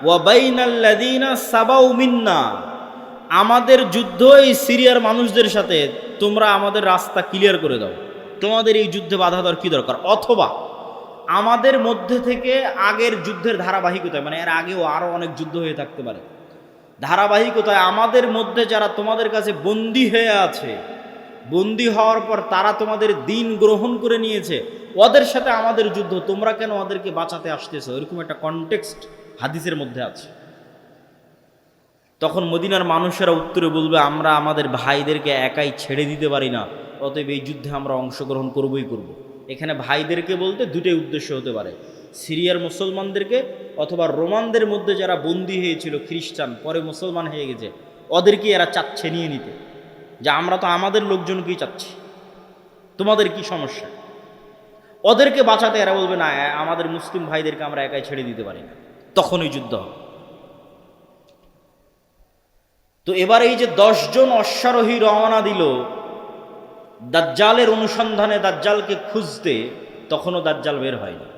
ওয়া বাইনাল্লাযীনা সাবাউ মিন্না, আমাদের যুদ্ধ এই সিরিয়ার মানুষদের সাথে, তোমরা আমাদের রাস্তা ক্লিয়ার করে দাও, তোমাদের এই যুদ্ধে বাধা দেওয়ার কি দরকার? অথবা আমাদের মধ্যে থেকে আগের যুদ্ধের ধারাবাহিকতায়, মানে এর আগেও আরও অনেক যুদ্ধ হয়ে থাকতে পারে, ধারাবাহিকতায় আমাদের মধ্যে যারা তোমাদের কাছে বন্দী হয়ে আছে, বন্দী হওয়ার পর তারা তোমাদের দিন গ্রহণ করে নিয়েছে, ওদের সাথে আমাদের যুদ্ধ, তোমরা কেন ওদেরকে বাঁচাতে আসতেছো? এরকম একটা কনটেক্সট হাদিসের মধ্যে আছে। তখন মদিনার মানুষেরা উত্তরে বলবে, আমরা আমাদের ভাইদেরকে একাই ছেড়ে দিতে পারি না, অতএব এই যুদ্ধে আমরা অংশগ্রহণ করবই করব। এখানে ভাইদেরকে বলতে দুটোই উদ্দেশ্য হতে পারে, সিরিয়ার মুসলমানদেরকে অথবা রোমানদের মধ্যে যারা বন্দী হয়েছিল খ্রিস্টান, পরে মুসলমান হয়ে গেছে, ওদেরকে এরা চাচ্ছে নিয়ে নিতে, যে আমরা তো আমাদের লোকজনকেই চাচ্ছি, তোমাদের কি সমস্যা? ওদেরকে বাঁচাতে এরা বলবে, না, আমাদের মুসলিম ভাইদেরকে আমরা একাই ছেড়ে দিতে পারি না। তখন ওই যুদ্ধ হবে। তো এবার এই যে 10 জন অশ্বারোহী রওনা দিল দাজ্জালের অনুসন্ধানে, দাজ্জালকে খুঁজতে, তখনও দাজ্জাল বের হয়নি।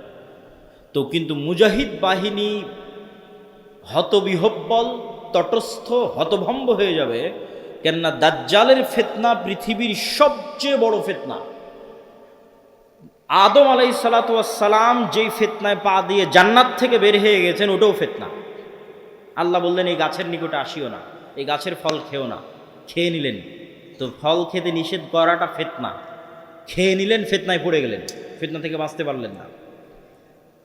তো কিন্তু মুজাহিদ বাহিনী হতবিহব্বল, তটস্থ, হতভম্ব হয়ে যাবে। কেননা দাজ্জালের ফিতনা পৃথিবীর সবচেয়ে বড় ফিতনা। আদম আলাইহিসসালাতু ওয়াসসালাম যেই ফিতনায় পা দিয়ে জান্নাত থেকে বের হয়ে গেছেন, ওটাও ফিতনা। আল্লাহ বললেন, এই গাছের নিকটে আসিও না, এই গাছের ফল খেও না। খেয়ে নিলেন, তো ফল খেতে নিষেধ করাটা ফিতনা। খেয়ে নিলেন, ফিতনায় পড়ে গেলেন, ফিতনা থেকে বাঁচতে পারলেন না।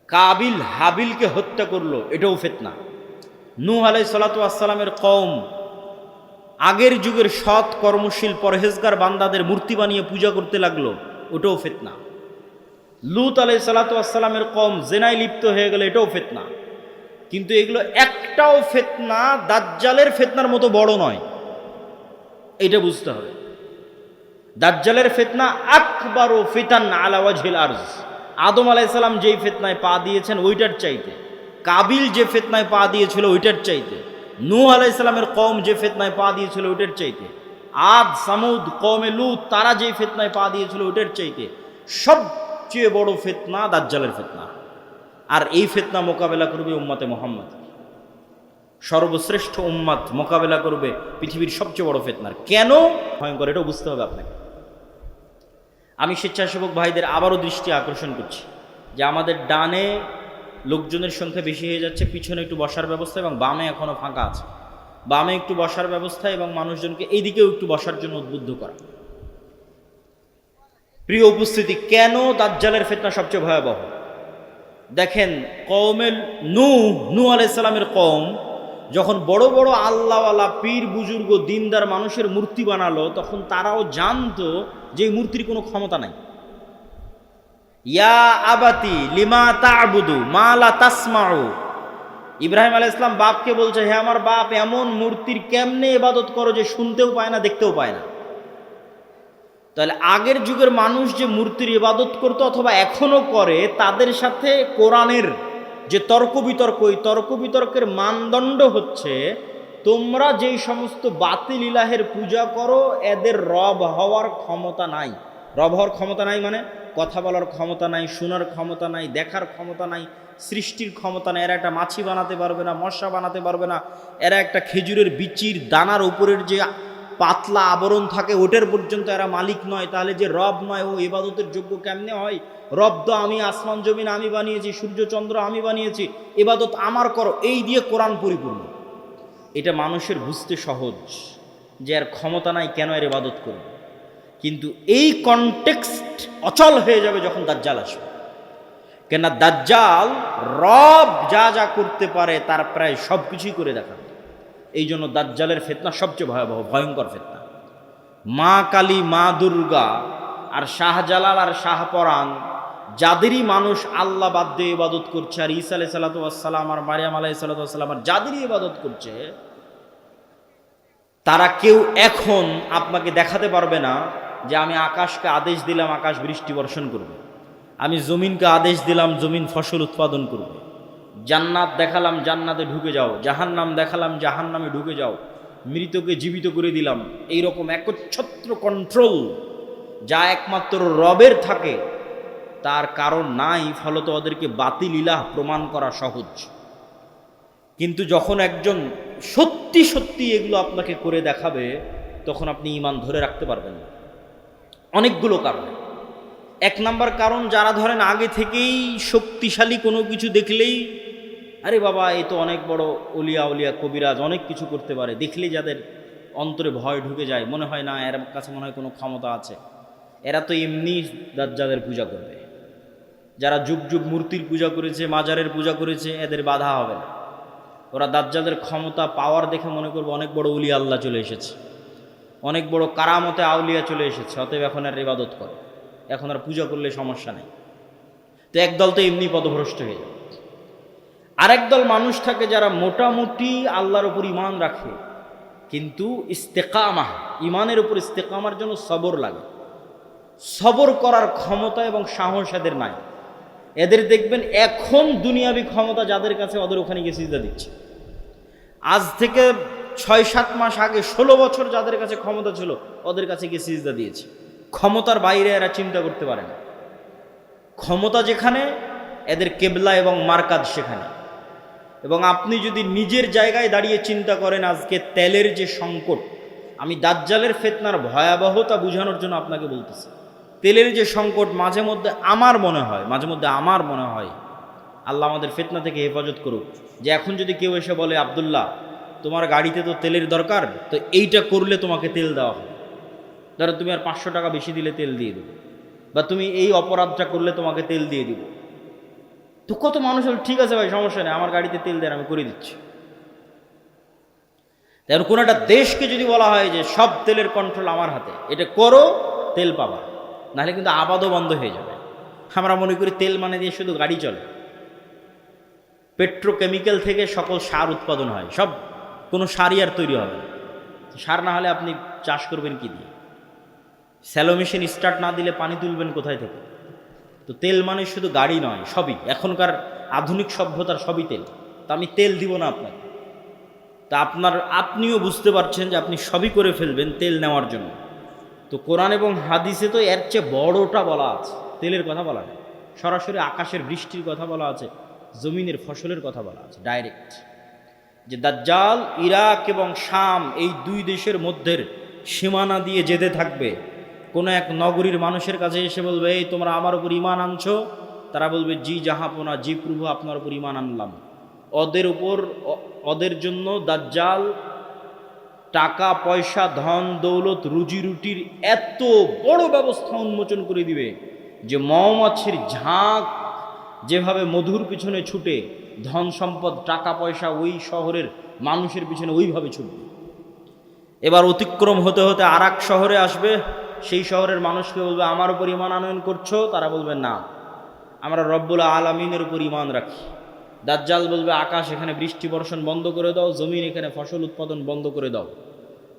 কাবিল হাবিলকে হত্যা করলো, এটাও ফিতনা। নূহ আলাইহিসসালাতু ওয়াসসালামের কওম আগের যুগের সৎ কর্মশীল পরহেজগার বান্দাদের মূর্তি বানিয়ে পূজা করতে লাগলো, ওটাও ফিতনা। লূত আলাইহিসসালাতু ওয়াসসালামের কওম জেনায় লিপ্ত হয়ে গেল, এটাও ফিতনা। কিন্তু এগুলো একটাও ফিতনা দাজ্জালের ফিতনার মতো বড় নয়, এটা বুঝতে হবে। দাজ্জালের ফিতনা আকবারু ফিতান আলা ওয়াজহিল আরজ। আদম আলাইহিস সালাম যেই ফিতনায় পা দিয়েছেন ওইটার চাইতে, কাবিল যে ফিতনায় পা দিয়েছিল ওইটার চাইতে, নূহ আলাইহিস সালামের কওম যে ফিতনায় পা দিয়েছিল ওইটার চাইতে, আদ সামুদ কওমে লূত তারা যেই ফিতনায় পা দিয়েছিল ওইটার চাইতে সবচেয়ে বড় ফিতনা দাজ্জালের ফিতনা। আর এই ফিতনা মোকাবেলা করবে উম্মতে মুহাম্মদ, সর্বশ্রেষ্ঠ উম্মত মোকাবেলা করবে পৃথিবীর সবচেয়ে বড় ফিতনার। কেন ভয়ঙ্কর এটাও বুঝতে হবে আপনাকে। আমি স্বেচ্ছাসেবক ভাইদের আবারও দৃষ্টি আকর্ষণ করছি যে আমাদের ডানে লোকজনের সংখ্যা বেশি হয়ে যাচ্ছে, পিছনে একটু বসার ব্যবস্থা এবং বামে এখনও ফাঁকা আছে। বামে একটু বসার ব্যবস্থা এবং মানুষজনকে এইদিকেও একটু বসার জন্য উদ্বুদ্ধ করা। প্রিয় উপস্থিতি, কেন দাজ্জালের ফিতনা সবচেয়ে ভয়াবহ? দেখেন, কওমে নূহ আলাইহিস সালামের কওম যখন বড় বড় আল্লাহওয়ালা পীর বুজুর্গ দিনদার মানুষের মূর্তি বানালো, তখন তারাও জানতো যে এই মূর্তির কোনো ক্ষমতা নাই। ইয়া আবাতি লিমা তা'বুদু মা লা তাসমাউ, ইব্রাহিম আলাইহিস সালাম বাপকে বলছে, হে আমার বাপ, এমন মূর্তির কেমনে ইবাদত করো যে শুনতেও পায় না, দেখতেও পায় না। তাহলে আগের যুগের মানুষ যে মূর্তির ইবাদত করতো অথবা এখনো করে, তাদের সাথে কোরআনের যে তর্ক বিতর্ক, ওই তর্ক বিতর্কের মানদণ্ড হচ্ছে, তোমরা যেই সমস্ত বাতিল ইলাহের পূজা করো এদের রব হওয়ার ক্ষমতা নাই। রব হওয়ার ক্ষমতা নাই মানে কথা বলার ক্ষমতা নাই, শোনার ক্ষমতা নাই, দেখার ক্ষমতা নাই, সৃষ্টির ক্ষমতা নাই। এরা একটা মাছি বানাতে পারবে না, মশা বানাতে পারবে না। এরা একটা খেজুরের বিচির দানার উপরের যে পাতলা আবরণ থাকে ওটার পর্যন্ত এরা মালিক নয়। তাহলে যে রব নয়, ও ইবাদতের যোগ্য কেমনে হয়? রব তো আমি, আসমান জমিন আমি বানিয়েছি, সূর্য চন্দ্র আমি বানিয়েছি, ইবাদত আমার করো, এই দিয়ে কোরআন পরিপূর্ণ। এটা মানুষের বুঝতে সহজ যে এর ক্ষমতা নাই, কেন এর ইবাদত করবে। কিন্তু এই কনটেক্সট অচল হয়ে যাবে যখন দাজ্জাল আসবে। কেননা দাজ্জাল রব যা যা করতে পারে তার প্রায় সব কিছুই করে দেখাবে। এই জন্য দাজ্জালের ফিতনা সবচেয়ে ভয়াবহ, ভয়ঙ্কর ফিতনা। মা কালী, মা দুর্গা আর শাহজালাল আর শাহপরাণ, যাদেরই মানুষ আল্লাহ বাদ দিয়ে ইবাদত করছে, আর ঈসা আলাইহিস সালাতু ওয়াস সালাম আর মারিয়াম আলাইহিস সালাতু ওয়াস সালাম আর যাদেরই ইবাদত করছে, তারা কেউ এখন আপনাকে দেখাতে পারবে না যে আমি আকাশকে আদেশ দিলাম আকাশ বৃষ্টি বর্ষণ করবে। আমি জমিনকে আদেশ দিলাম জমিন ফসল উৎপাদন করবে, জান্নাত দেখালাম জান্নাতে ঢুকে যাও, জাহান্নাম দেখালাম জাহান্নামে ঢুকে যাও, মৃতকে জীবিত করে দিলাম। এইরকম একচ্ছত্র কন্ট্রোল যা একমাত্র রবের থাকে তার কারণ নাই, ফলত ওদেরকে বাতিল ইলাহ প্রমাণ করা সহজ। কিন্তু যখন একজন সত্যি সত্যি এগুলো আপনাকে করে দেখাবে তখন আপনি ঈমান ধরে রাখতে পারবেন না। অনেকগুলো কারণ। এক নাম্বার কারণ, যারা ধরেন আগে থেকেই শক্তিশালী কোনো কিছু দেখলেই আরে বাবা এ তো অনেক বড় অলিয়া উলিয়া কবিরাজ, অনেক কিছু করতে পারে, দেখলেই যাদের অন্তরে ভয় ঢুকে যায়, মনে হয় না এর কাছে মনে হয় কোনো ক্ষমতা আছে, এরা তো এমনি দাজ্জালের পূজা করবে। যারা যুগ যুগ মূর্তির পূজা করেছে, মাজারের পূজা করেছে, এদের বাধা হবে না। ওরা দাজ্জালের ক্ষমতা পাওয়ার দেখে মনে করবে অনেক বড় উলিয়া আল্লাহ চলে এসেছে, অনেক বড় কারামতে আউলিয়া চলে এসেছে, অতএব এখন আর ইবাদত করে, এখন আর পূজা করলে সমস্যা নেই। তো একদল তো এমনি পথভ্রষ্ট হয়ে যায়। আরেক দল মানুষ থাকে যারা মোটামুটি আল্লাহর উপর ঈমান রাখে, কিন্তু ইস্তেকামা, ঈমানের উপর ইস্তেকামার জন্য সবর লাগে। সবর করার ক্ষমতা এবং সাহস এদের নাই। এদের দেখবেন এখন দুনিয়াবি ক্ষমতা যাদের কাছে, ওদের ওখানে গিয়ে সিজদা দিচ্ছে। আজ থেকে 6-7 মাস আগে 16 বছর যাদের কাছে ক্ষমতা ছিল ওদের কাছে গিয়ে সিজদা দিয়েছে। ক্ষমতার বাইরে এরা চিন্তা করতে পারে না। ক্ষমতা যেখানে, এদের কেবলা এবং মারকাজ সেখানে। এবং আপনি যদি নিজের জায়গায় দাঁড়িয়ে চিন্তা করেন, আজকে তেলের যে সংকট, আমি দাজ্জালের ফিতনার ভয়াবহতা বোঝানোর জন্য আপনাকে বলতেছি। তেলের যে সংকট, মাঝে মধ্যে আমার মনে হয় আল্লাহ আমাদের ফিতনা থেকে হেফাজত করুক, যে এখন যদি কেউ এসে বলে আব্দুল্লাহ তোমার গাড়িতে তো তেলের দরকার, তো এইটা করলে তোমাকে তেল দেওয়া হবে, ধরো তুমি আর 500 টাকা বেশি দিলে তেল দিয়ে দেবো, বা তুমি এই অপরাধটা করলে তোমাকে তেল দিয়ে দিব। তো কত মানুষ হল ঠিক আছে ভাই সমস্যা নেই, আমার গাড়িতে তেল দেন আমি করে দিচ্ছি। তেমন কোনো একটা দেশকে যদি বলা হয় যে সব তেলের কন্ট্রোল আমার হাতে, এটা করো তেল পাবা, নাহলে কিন্তু আবাদও বন্ধ হয়ে যাবে। আমরা মনে করি তেল মানে দিয়ে শুধু গাড়ি চলে। পেট্রোকেমিক্যাল থেকে সকল সার উৎপাদন হয়, সব কোনো সারই আর তৈরি হবে না। সার না হলে আপনি চাষ করবেন কি দিয়ে? স্যালো মেশিন স্টার্ট না দিলে পানি তুলবেন কোথায় থেকে? তো তেল মানে শুধু গাড়ি নয়, সবই এখনকার আধুনিক সভ্যতার সবই তেল। তা আমি তেল দিব না আপনাকে, তা আপনিও বুঝতে পারছেন যে আপনি সবই করে ফেলবেন তেল নেওয়ার জন্য। তো কোরআন এবং হাদিসে তো এর চেয়ে বড়টা বলা আছে, তেলের কথা বলা নেই। সরাসরি আকাশের বৃষ্টির কথা বলা আছে, জমিনের ফসলের কথা বলা আছে ডাইরেক্ট, যে দাজ্জাল ইরাক এবং শাম এই দুই দেশের মধ্যের সীমানা দিয়ে যেতে থাকবে। কোনো এক নগরীর মানুষের কাছে এসে বলবে এই তোমরা আমার উপর ঈমান আনছো, তারা বলবে জি জাহাপনা, জি প্রভু আপনার উপর ঈমান আনলাম। ওদের জন্য দাজ্জাল টাকা পয়সা ধন দৌলত রুজি রুটির এত বড় ব্যবস্থা উন্মোচন করে দিবে যে মৌমাছির ঝাঁক যেভাবে মধুর পিছনে ছুটে, ধন সম্পদ টাকা পয়সা ওই শহরের মানুষের পিছনে ওইভাবে ছুটবে। এবার অতিক্রম হতে হতে আর এক শহরে আসবে, সেই শহরের মানুষকে বলবে আমার উপর ঈমান আনয়ন করছো, তারা বলবে না আমরা রব্বুল আলামিনের উপর ঈমান রাখি। দাজ্জাল বলবে আকাশ এখানে বৃষ্টি বর্ষণ বন্ধ করে দাও, জমিন এখানে ফসল উৎপাদন বন্ধ করে দাও,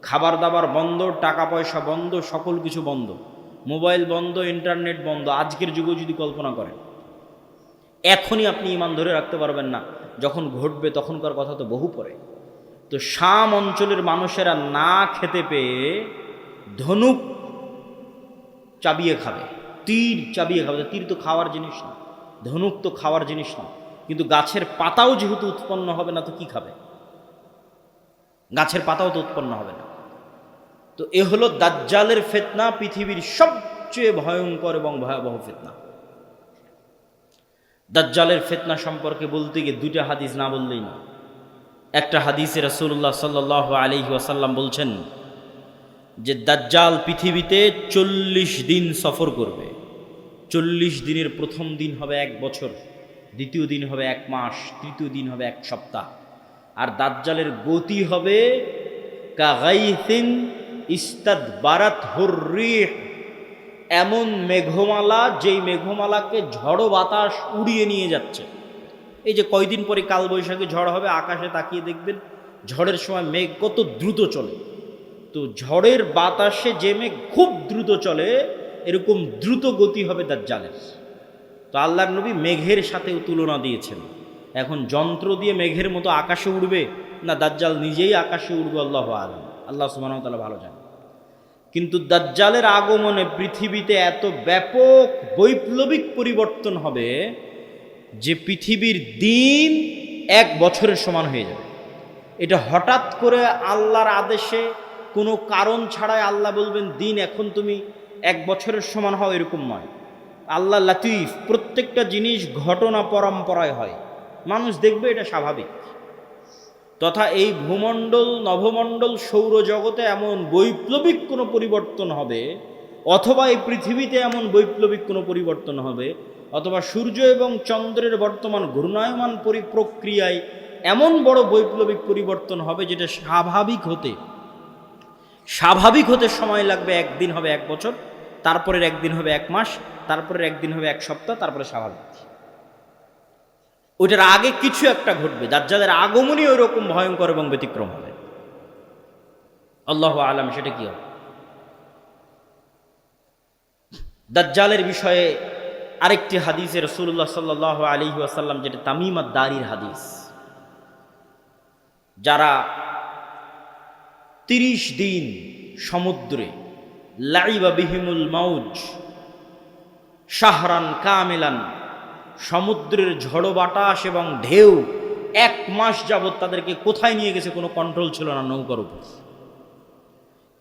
খাবার দাবার বন্ধ, টাকা পয়সা বন্ধ, সকল কিছু বন্ধ, মোবাইল বন্ধ, ইন্টারনেট বন্ধ। আজকের যুগে যদি কল্পনা করেন, এখনই আপনি ঈমান ধরে রাখতে পারবেন না, যখন ঘটবে তখনকার কথা তো বহু পরে। তো শাম অঞ্চলের মানুষেরা না খেতে পেয়ে ধনুক চাবিয়ে খাবে, তীর চাবিয়ে খাবে। তীর তো খাওয়ার জিনিস না, ধনুক তো খাওয়ার জিনিস না, কিন্তু গাছের পাতাও যেহেতু উৎপন্ন হবে না তো কি খাবে? গাছের পাতাও তো উৎপন্ন হবে না। তো এ হলো দাজ্জালের ফিতনা, পৃথিবীর সবচেয়ে ভয়ঙ্কর এবং ভয়াবহ ফিতনা। দাজ্জালের ফিতনা সম্পর্কে বলতে গিয়ে দুইটা হাদিস না বললেই না। একটা হাদিসে রাসূলুল্লাহ সাল্লাল্লাহু আলাইহি ওয়াসাল্লাম বলছেন যে দাজ্জাল পৃথিবীতে 40 দিন সফর করবে। 40 দিনের প্রথম দিন হবে 1 বছর, দ্বিতীয় দিন হবে 1 মাস, তৃতীয় দিন হবে 1 সপ্তাহ। আর দাজ্জালের গতি হবে কাগাইসিন ইস্তাদবারাত হুররিহ, এমন মেঘমালা যেই মেঘমালাকে ঝড়ো বাতাস উড়িয়ে নিয়ে যাচ্ছে। এই যে কয়দিন পরে কালবৈশাখী ঝড় হবে, আকাশে তাকিয়ে দেখবেন ঝড়ের সময় মেঘ কত দ্রুত চলে। তো ঝড়ের বাতাসে যে মেঘ খুব দ্রুত চলে, এরকম দ্রুত গতি হবে দাজ্জালের। তো আল্লাহর নবী মেঘের সাথেও তুলনা দিয়েছেন। এখন যন্ত্র দিয়ে মেঘের মতো আকাশে উড়বে না দাজ্জাল নিজেই আকাশে উড়বে, আল্লাহু আ'লাম, আল্লাহ সুবহানাহু ওয়া তাআলা ভালো জানেন। কিন্তু দাজ্জালের আগমনে পৃথিবীতে এত ব্যাপক বৈপ্লবিক পরিবর্তন হবে যে পৃথিবীর দিন 1 বছরের সমান হয়ে যাবে। এটা হঠাৎ করে আল্লাহর আদেশে কোনো কারণ ছাড়াই আল্লাহ বলবেন দিন এখন তুমি 1 বছরের সমান হও, এরকম নয়। আল্লাহ লাতিফ, প্রত্যেকটা জিনিস ঘটনা পরম্পরায় হয়, মানুষ দেখবে এটা স্বাভাবিক। তথা এই ভূমণ্ডল, নভমণ্ডল, সৌরজগতে এমন বৈপ্লবিক কোনো পরিবর্তন হবে, অথবা এই পৃথিবীতে এমন বৈপ্লবিক কোনো পরিবর্তন হবে, অথবা সূর্য এবং চন্দ্রের বর্তমান ঘূর্ণায়মান প্রক্রিয়ায় এমন বড় বৈপ্লবিক পরিবর্তন হবে যেটা স্বাভাবিক হতে সময় লাগবে। একদিন হবে 1 বছর, তারপরের একদিন হবে 1 মাস, তারপরের একদিন হবে 1 সপ্তাহ, তারপরে স্বাভাবিক। ওইটার আগে কিছু একটা ঘটবে। দাজ্জালের আগমনই ওই রকম ভয়ঙ্কর এবং ব্যতিক্রম হবে। আল্লাহু আ'লাম সেটা কি হবে। দাজ্জালের বিষয়ে আরেকটি হাদিসে রাসূলুল্লাহ সাল্লাল্লাহু আলাইহি ওয়াসাল্লাম, যেটা তামিম আদ-দারির হাদিস, যারা 30 দিন সমুদ্রে লাইবা বিহিমুল মাউজ শাহরান কামিলান, সমুদ্রের ঝড়ো বাতাস এবং ঢেউ 1 মাস যাবৎ তাদেরকে কোথায় নিয়ে গেছে কোনো কন্ট্রোল ছিল না নৌকার উপর।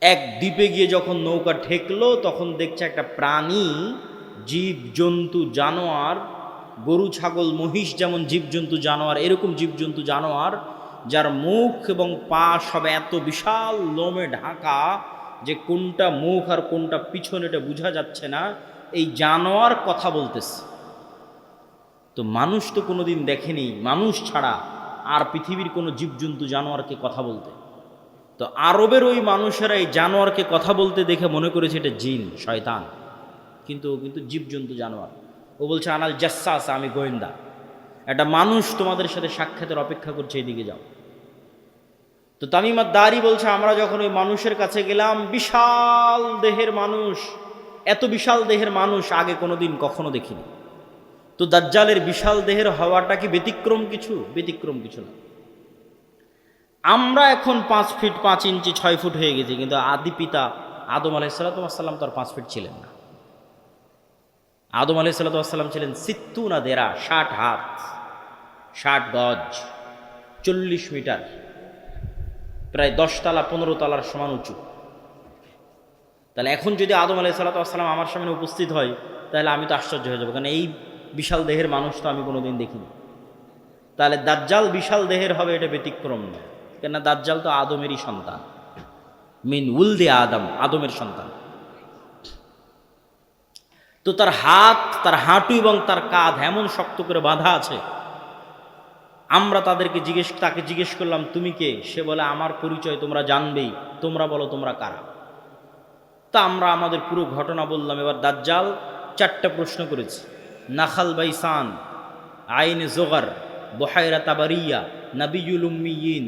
এক দ্বীপে গিয়ে যখন নৌকা ঠেকলো তখন দেখছে একটা প্রাণী, জীবজন্তু, জানোয়ার, গরু ছাগল মহিষ যেমন জীবজন্তু জানোয়ার, এরকম জীবজন্তু জানোয়ার যার মুখ এবং পা সব এত বিশাল লোমে ঢাকা যে কোনটা মুখ আর কোনটা পিছন এটা বোঝা যাচ্ছে না, এই জানোয়ার কথা বলতেছে। তো মানুষ তো কোনোদিন দেখেনি, মানুষ ছাড়া আর পৃথিবীর কোনো জীবজন্তু জানোয়ারকে কথা বলতে। তো আরবের ওই মানুষেরা এই জানোয়ারকে কথা বলতে দেখে মনে করেছে এটা জিন, শয়তান, কিন্তু জীবজন্তু জানোয়ার। ও বলছে আনাল জাসসাস, আমি গোয়েন্দা, একটা মানুষ তোমাদের সাথে সাক্ষাতের অপেক্ষা করছে, এদিকে যাও। তো তামিম আদ-দারি বলছে আমরা যখন ওই মানুষের কাছে গেলাম, বিশাল দেহের মানুষ, এত বিশাল দেহের মানুষ আগে কোনোদিন কখনো দেখিনি। তো দাজ্জালের বিশাল দেহের হওয়াটা কি ব্যতিক্রম কিছু? ব্যতিক্রম কিছু না। আমরা এখন 5 ফিট 5 ইঞ্চি 6 ফুট হয়ে গেছি, কিন্তু আদি পিতা আদম আলাইহিস সালাম তো আর 5 ফিট ছিলেন না। আদম আলাইহিস সালাম ছিলেন 60 দেরা, 60 হাত 60 গজ, 40 মিটার, প্রায় 10 তলা 15 তলার সমান উঁচু। তাহলে এখন যদি আদম আলাইহিস সালাম আমার সামনে উপস্থিত হয়, তাহলে আমি তো আশ্চর্য হয়ে যাবো, কারণ এই বিশাল দেহের মানুষ তো আমি কোনোদিন দেখিনি। তাহলে দাজ্জাল বিশাল দেহের হবে, এটা ব্যতিক্রম নয়, কেননা দাজ্জাল তো আদমেরই সন্তান, মিন উলদে আদম, আদমের সন্তান। তো তার হাত, তার হাঁটু এবং তার কাঁধ এমন শক্ত করে বাঁধা আছে। আমরা তাকে জিজ্ঞেস করলাম তুমি কে? সে বলে আমার পরিচয় তোমরা জানবেই, তোমরা বলো তোমরা কারা। তা আমরা আমাদের পুরো ঘটনা বললাম। এবার দাজ্জাল 4টা প্রশ্ন করেছে। নাখাল বাইসান, আইনে জোগার, বহায়রা তাবারিয়া, নাবিয়ুল উম্মিয়িন।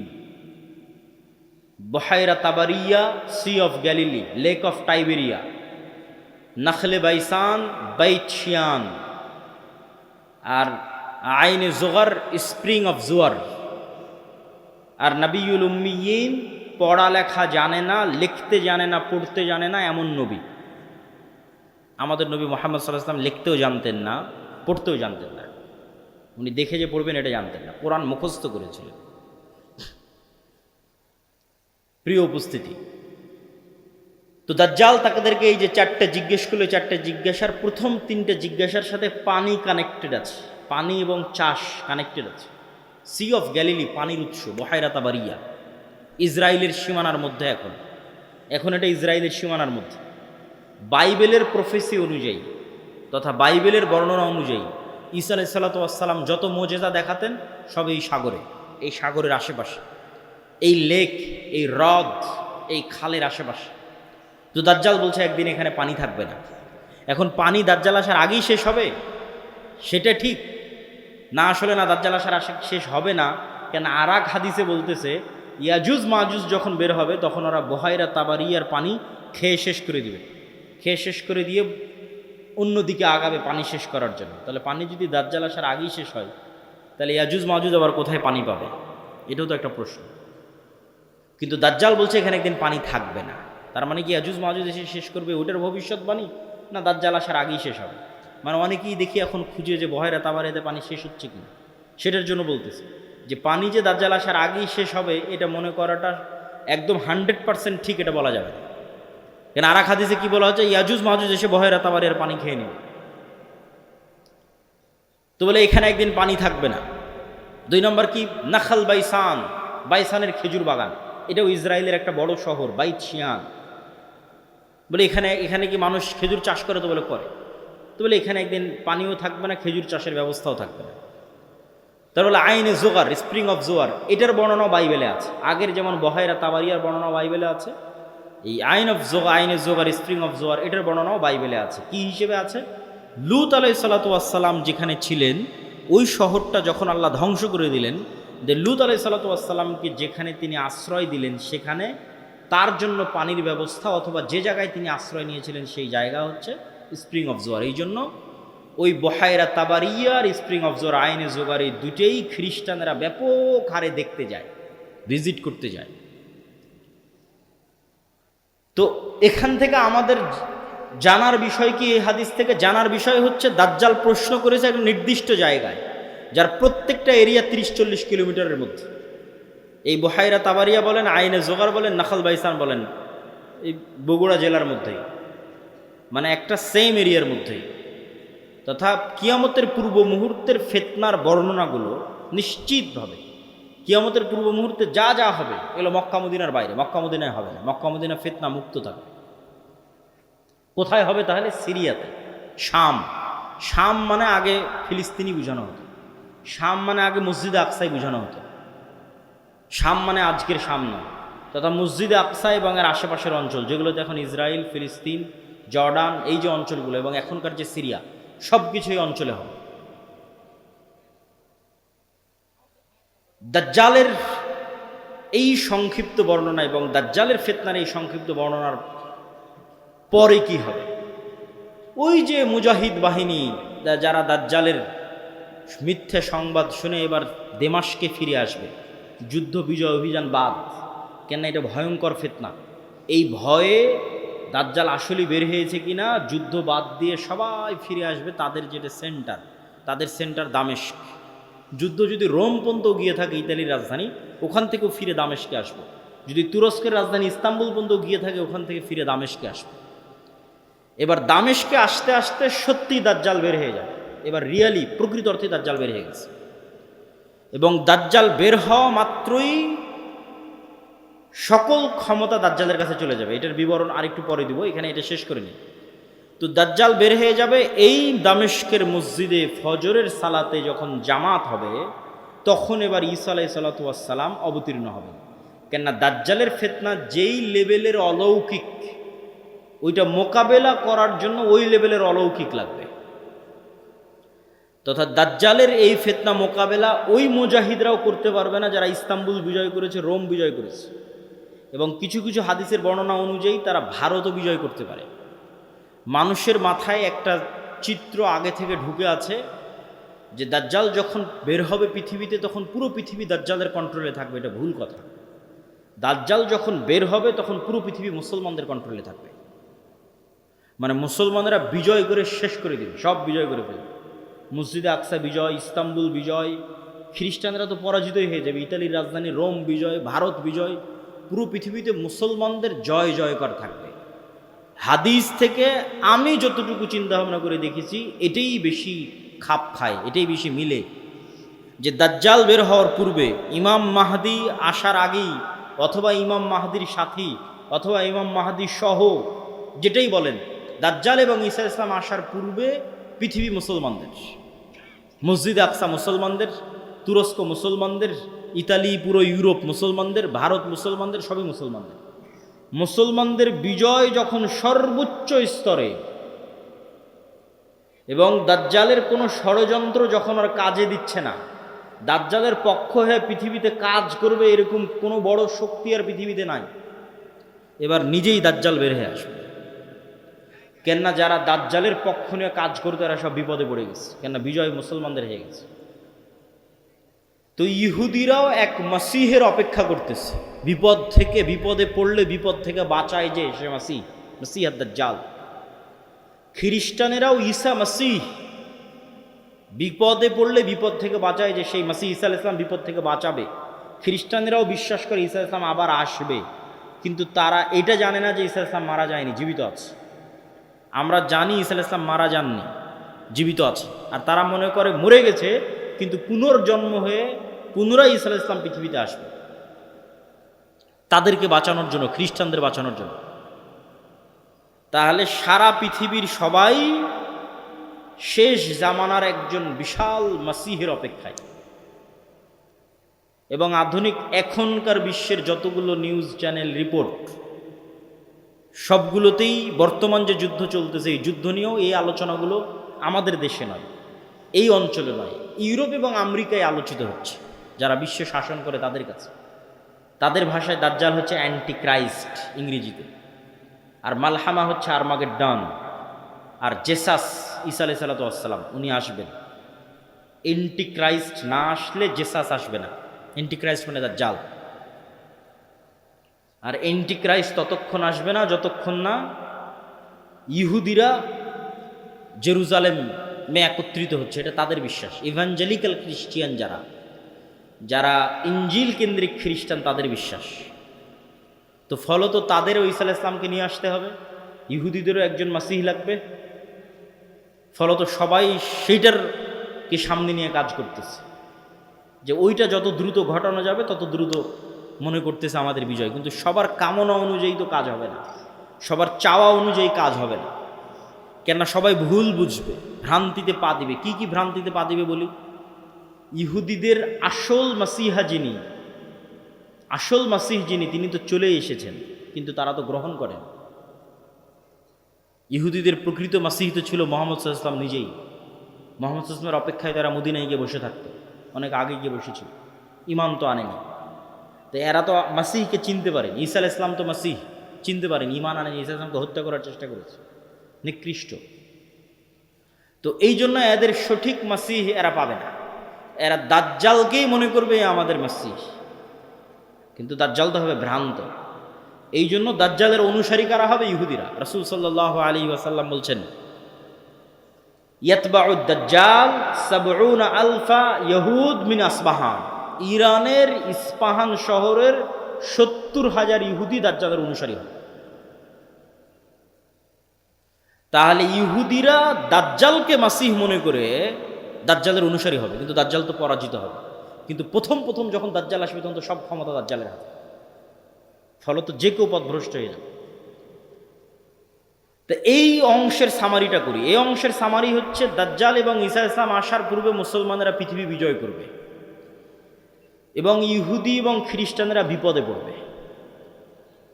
বহায়রা তাবারিয়া, sea of Galilee, lake of Tiberias. নাখলে বাইসান, বাইত শিয়ান। আর আইনে জোগার, স্প্রিং অফ জোয়ার। আর নাবিয়ুল উম্মিয়িন, পড়ালেখা জানে না, লিখতে জানে না, পড়তে জানে না এমন নবী। আমাদের নবী মুহাম্মদ সাল্লাল্লাহু আলাইহি ওয়াসাল্লাম লিখতেও জানতেন না, পড়তেও জানতেন না। উনি দেখে যে পড়বেন এটা জানতেন না, কোরআন মুখস্থ করেছিলেন। প্রিয় উপস্থিতি, তো দাজ্জাল তাদেরকে এই যে 4টা জিজ্ঞেস করলো, 4টা জিজ্ঞাসার প্রথম 3টে জিজ্ঞাসার সাথে পানি কানেক্টেড আছে, পানি এবং চাষ কানেক্টেড আছে। সি অফ গ্যালিলি, পানির উৎস, বহায়রা তাবারিয়া, ইসরায়েলের সীমানার মধ্যে। এখন এটা ইসরায়েলের সীমানার মধ্যে। বাইবেলের প্রফেসি অনুযায়ী তথা বাইবেলের বর্ণনা অনুযায়ী ঈসা আলাইহিস সালাম যত মোজেজা দেখাতেন সব এই সাগরে, এই সাগরের আশেপাশে, এই লেক, এই হ্রদ, এই খালের আশেপাশে। তো দাজ্জাল বলছে একদিন এখানে পানি থাকবে না। এখন পানি দাজ্জাল আসার আগেই শেষ হবে সেটা ঠিক না, আসলে না, দাজ্জাল আসার শেষ হবে না। কেন আর এক হাদিসে বলতেছে ইয়াজুজ মাজুজ যখন বের হবে তখন ওরা বহায়রা তাবারিয়ার পানি খেয়ে শেষ করে দিবে। খেয়ে শেষ করে দিয়ে অন্যদিকে আগাবে পানি শেষ করার জন্য। তাহলে পানি যদি দাজ্জাল আসার আগেই শেষ হয়, তাহলে ইয়াজুজ মাজুজ আবার কোথায় পানি পাবে? এটাও তো একটা প্রশ্ন। কিন্তু দাজ্জাল বলছে এখানে একদিন পানি থাকবে না। তার মানে কি ইয়াজুজ মাজুজ এসে শেষ করবে ওটার ভবিষ্যৎবাণী, না দাজ্জাল আসার আগেই শেষ হবে? মানে অনেকেই দেখি এখন খুঁজে যে বহেরা তাবারেতে পানি শেষ হচ্ছে কিনা, সেটার জন্য বলতেছে যে পানি যে দাজ্জাল আসার আগেই শেষ হবে এটা মনে করাটা একদম 100% ঠিক এটা বলা যাবে না। কেন আর এক হাদিসে কি বলা হচ্ছে? ইয়াজুজ মাজুজ এসে বহেরা তাবারের পানি খেয়ে নেবে। তো বলে এখানে একদিন পানি থাকবে না। 2 নম্বর কি? নাখাল বাইসান, বাইসানের খেজুর বাগান, এটাও ইসরায়েলের একটা বড় শহর, বাইত শিয়ান। বলে এখানে কি মানুষ খেজুর চাষ করে? তো বলে করে। তো বলে এখানে একদিন পানিও থাকবে না, খেজুর চাষের ব্যবস্থাও থাকবে না। তার বলে আইনে জোগার, স্প্রিং অফ জোয়ার, এটার বর্ণনাও বাইবেলে আছে। আগের যেমন বহাইরা তাবারিয়ার বর্ণনাও বাইবেলে আছে, এই আইনে জোগার, স্প্রিং অফ জোয়ার, এটার বর্ণনাও বাইবেলে আছে। কি হিসেবে আছে? লূত আলাইহিস সালাতু ওয়াস সালাম যেখানে ছিলেন ওই শহরটা যখন আল্লাহ ধ্বংস করে দিলেন, যে লূত আলাইহিস সালাতু ওয়াস সালামকে যেখানে তিনি আশ্রয় দিলেন সেখানে তার জন্য পানির ব্যবস্থা, অথবা যে জায়গায় তিনি আশ্রয় নিয়েছিলেন সেই জায়গা হচ্ছে স্প্রিং অফ জোয়ার। এই জন্য ওই বহাইরা তাবারিয়ার স্প্রিং অফ জোয়ার, আইনে জোগার, এই দুটেই খ্রিস্টানরা ব্যাপক হারে দেখতে যায়, ভিজিট করতে যায়। তো এখান থেকে আমাদের জানার বিষয় কি? এই হাদিস থেকে জানার বিষয় হচ্ছে দাজ্জাল প্রশ্ন করেছে একটা নির্দিষ্ট জায়গায়, যার প্রত্যেকটা এরিয়া 30-40 কিলোমিটারের মধ্যে। এই বহাইরা তাবারিয়া বলেন, আইনে জোগার বলেন, নাখাল বাইসান বলেন, এই বগুড়া জেলার মধ্যেই, মানে একটা সেম এরিয়ার মধ্যেই। তথা কিয়ামতের পূর্ব মুহূর্তের ফিতনার বর্ণনাগুলো নিশ্চিতভাবে কিয়ামতের পূর্ব মুহূর্তে যা যা হবে এগুলো মক্কা মদিনার বাইরে, মক্কা মদিনায় হবে না। মক্কা মদিনা ফিতনা মুক্ত থাকবে। কোথায় হবে তাহলে? সিরিয়াতে, শাম। শাম মানে আগে ফিলিস্তিনি বোঝানো হতো, শাম মানে আগে মসজিদে আকসাই বোঝানো হতো। শাম মানে আজকের শাম নয়, তথা মসজিদে আকসা এবং এর আশেপাশের অঞ্চল যেগুলোতে এখন ইসরায়েল, ফিলিস্তিন, জর্ডান, এই যে অঞ্চলগুলো এবং এখনকার যে সিরিয়া, সব কিছুই অঞ্চলে হবে। দাজ্জালের এই সংক্ষিপ্ত বর্ণনা এবং দাজ্জালের ফিতনার এই সংক্ষিপ্ত বর্ণনার পরে কি হবে? ওই যে মুজাহিদ বাহিনী যারা দাজ্জালের মিথ্যে সংবাদ শুনে এবার দেমাশকে ফিরে আসবে, যুদ্ধ বিজয় অভিযান বাদ, কেন এটা ভয়ঙ্কর ফিতনা। এই ভয়ে দাজ্জাল আসলে বের হয়েছে কিনা, যুদ্ধ বাদ দিয়ে সবাই ফিরে আসবে তাদের যেটা সেন্টার, তাদের সেন্টার দামেস্ক। যুদ্ধ যদি রোম পর্যন্ত গিয়ে থাকে, ইতালির রাজধানী, ওখান থেকেও ফিরে দামেস্কে আসবে। যদি তুরস্কের রাজধানী ইস্তাম্বুল পর্যন্ত গিয়ে থাকে, ওখান থেকে ফিরে দামেস্কে আসবে। এবার দামেস্কে আসতে আসতে সত্যি দাজ্জাল বের হয়ে যায়। এবার রিয়ালি প্রকৃত অর্থে দাজ্জাল বের হয়ে গেছে। এবং দাজ্জাল বের হওয়া মাত্রই সকল ক্ষমতা দাজ্জালের কাছে চলে যাবে। এটার বিবরণ আরেকটু পরে দিব, এখানে এটা শেষ করে নিই। তো দাজ্জাল বের হয়ে যাবে। এই দামেস্কের মসজিদে ফজরের সালাতে যখন জামাত হবে, তখন এবার ঈসা আলাইহিস সালাতু ওয়াস সালাম অবতীর্ণ হবেন। কেননা দাজ্জালের ফিতনা যেই লেভেলের অলৌকিক, ওইটা মোকাবেলা করার জন্য ওই লেভেলের অলৌকিক লাগবে। তথা দাজ্জালের এই ফিতনা মোকাবেলা ওই মুজাহিদরাও করতে পারবে না যারা ইস্তাম্বুল বিজয় করেছে, রোম বিজয় করেছে। এবং কিছু কিছু হাদিসের বর্ণনা অনুযায়ী তারা ভারতও বিজয় করতে পারে। মানুষের মাথায় একটা চিত্র আগে থেকে ঢুকে আছে যে দাজ্জাল যখন বের হবে পৃথিবীতে, তখন পুরো পৃথিবী দাজ্জালের কন্ট্রোলে থাকবে। এটা ভুল কথা। দাজ্জাল যখন বের হবে তখন পুরো পৃথিবী মুসলমানদের কন্ট্রোলে থাকবে। মানে মুসলমানেরা বিজয় করে শেষ করে দিবে, সব বিজয় করে ফেলবে। মসজিদে আকসা বিজয়, ইস্তাম্বুল বিজয়, খ্রিস্টানরা তো পরাজিতই হয়ে যাবে। ইতালির রাজধানী রোম বিজয়, ভারত বিজয়, পুরো পৃথিবীতে মুসলমানদের জয় জয়কার থাকবে। হাদিস থেকে আমি যতটুকু চিন্তা ভাবনা করে দেখেছি, এটাই বেশি খাপ খায়, এটাই বেশি মিলে। যে দাজ্জাল বের হওয়ার পূর্বে, ইমাম মাহদি আসার আগেই, অথবা ইমাম মাহদির সাথী, অথবা ইমাম মাহদি সহ, যেটাই বলেন, দাজ্জাল এবং ঈসা ইসলাম আসার পূর্বে পৃথিবী মুসলমানদের, মসজিদে আকসা মুসলমানদের, তুরস্ক মুসলমানদের, ইতালি, পুরো ইউরোপ মুসলমানদের, ভারত মুসলমানদের, সবই মুসলমানদের। মুসলমানদের বিজয় যখন সর্বোচ্চ স্তরে, এবং দাজ্জালের কোনো ষড়যন্ত্র যখন আর কাজে দিচ্ছে না, দাজ্জালের পক্ষ হয়ে পৃথিবীতে কাজ করবে এরকম কোনো বড় শক্তি আর পৃথিবীতে নাই, এবার নিজেই দাজ্জাল বের হয়ে আসবে। কেননা যারা দাজ্জালের পক্ষ নিয়ে কাজ করতো এরা সব বিপদে পড়ে গেছে, কেননা বিজয় মুসলমানদের হয়ে গেছে। তো ইহুদিরাও এক মাসিহের অপেক্ষা করতেছে, বিপদ থেকে, বিপদে পড়লে বিপদ থেকে বাঁচায় যে সে মাসিহ, মাসিহ দাজ্জাল। খ্রিস্টানেরাও ঈসা মাসিহ, বিপদে পড়লে বিপদ থেকে বাঁচায় যে সেই মাসিহ ঈসা আলাইহিস সালাম বিপদ থেকে বাঁচাবে। খ্রিস্টানেরাও বিশ্বাস করে ঈসা আলাইহিস সালাম আবার আসবে, কিন্তু তারা এটা জানে না যে ঈসা আলাইহিস সালাম মারা যায়নি, জীবিত আছে। আমরা জানি ঈসা আলাইহিস সালাম মারা যাননি, জীবিত আছে। আর তারা মনে করে মরে গেছে, কিন্তু পুনর্জন্ম হয়ে পুনরায় ঈসা আলাইহিস সালাম পৃথিবীতে আসবে, তাদেরকে বাঁচানোর জন্য, খ্রিস্টানদের বাঁচানোর জন্য। তাহলে সারা পৃথিবীর সবাই শেষ জামানার একজন বিশাল মাসিহের অপেক্ষায়। এবং আধুনিক এখনকার বিশ্বের যতগুলো নিউজ চ্যানেল রিপোর্ট, সবগুলোতেই বর্তমান যে যুদ্ধ চলতেছে এই যুদ্ধ নিয়েও এই আলোচনাগুলো আমাদের দেশে নয়, এই অঞ্চলে নয়, ইউরোপ এবং আমেরিকায় আলোচিত হচ্ছে। যারা বিশ্ব শাসন করে তাদের কাছে, তাদের ভাষায় দাজ্জাল হচ্ছে অ্যান্টি ক্রাইস্ট ইংরেজিতে, আর মালহামা হচ্ছে আর্মাগেড্ডন, আর জেসাস ঈসা আলাইহিস সালাম উনি আসবেন। অ্যান্টি ক্রাইস্ট না আসলে জেসাস আসবে না। অ্যান্টি ক্রাইস্ট মানে দাজ্জাল। আর অ্যান্টি ক্রাইস্ট ততক্ষণ আসবে না যতক্ষণ না ইহুদিরা জেরুজালেমে একত্রিত হচ্ছে, এটা তাদের বিশ্বাস। ইভাঞ্জেলিক্যাল খ্রিস্টিয়ান যারা ইঞ্জিল কেন্দ্রিক খ্রিস্টান, তাদের বিশ্বাস। তো ফলত তাদেরও ঈসা আলাইহিস সালামকে নিয়ে আসতে হবে, ইহুদিদেরও একজন মাসিহ লাগবে। ফলত সবাই সেইটারকে সামনে নিয়ে কাজ করতেছে, যে ওইটা যত দ্রুত ঘটানো যাবে তত দ্রুত মনে করতেছে আমাদের বিজয়। কিন্তু সবার কামনা অনুযায়ী তো কাজ হবে না, সবার চাওয়া অনুযায়ী কাজ হবে না, কেননা সবাই ভুল বুঝবে, ভ্রান্তিতে পা দিবে। কি কি ভ্রান্তিতে পা দিবে বলি? ইহুদিদের আসল মাসিহ যিনি তিনি তো চলে এসেছেন, কিন্তু তারা তো গ্রহণ করেন। ইহুদিদের প্রকৃত মাসিহ তো ছিল মুহাম্মদ সাল্লাল্লাহু আলাইহি ওয়াসাল্লাম নিজেই। মুহাম্মদ সাল্লাল্লাহু আলাইহি ওয়াসাল্লামের অপেক্ষায় তারা মদিনায় গিয়ে বসে থাকতো, অনেক আগে গিয়ে বসেছিল, ইমান তো আনেনি। তো এরা তো মাসিহকে চিনতে পারেন, ঈসা আলাইহিস সালাম তো মাসিহ চিনতে পারেন, ইমান আনেনি, ঈসা আলাইহিস সালামকে হত্যা করার চেষ্টা করেছে, নিকৃষ্ট। তো এই জন্য এদের সঠিক মাসিহ এরা পাবে না, এরা দাজ্জালকেই মনে করবে আমাদের মাসিহ, কিন্তু দাজ্জাল তো হবে ভ্রান্ত। এই জন্য দাজ্জালের অনুসারী কারা হবে? ইহুদিরা। রাসূল সাল্লাল্লাহু আলাইহি ওয়াসাল্লাম বলছেন, ইয়াতবাউ দাজ্জাল ৭০ আলফা ইয়াহুদ মিন আসবাহান। ইরানের ইস্পাহান শহরের ৭০,০০০ ইহুদি দাজ্জালের অনুসারী হবে। তাহলে ইহুদিরা দাজ্জালকে মাসিহ মনে করে দাজ্জালের অনুসারী হবে, কিন্তু দাজ্জাল তো পরাজিত হবে। কিন্তু প্রথম যখন দাজ্জাল আসবে তখন তো সব ক্ষমতা দাজ্জালের হাতে, ফলত যে কেউ পথভ্রষ্ট হয়ে যাবে। তো এই অংশের সামারিটা করি। এই অংশের সামারি হচ্ছে দাজ্জাল এবং ঈসা আলাইহিস সালাম আসার পূর্বে মুসলমানেরা পৃথিবী বিজয় করবে এবং ইহুদি এবং খ্রিস্টানেরা বিপদে পড়বে।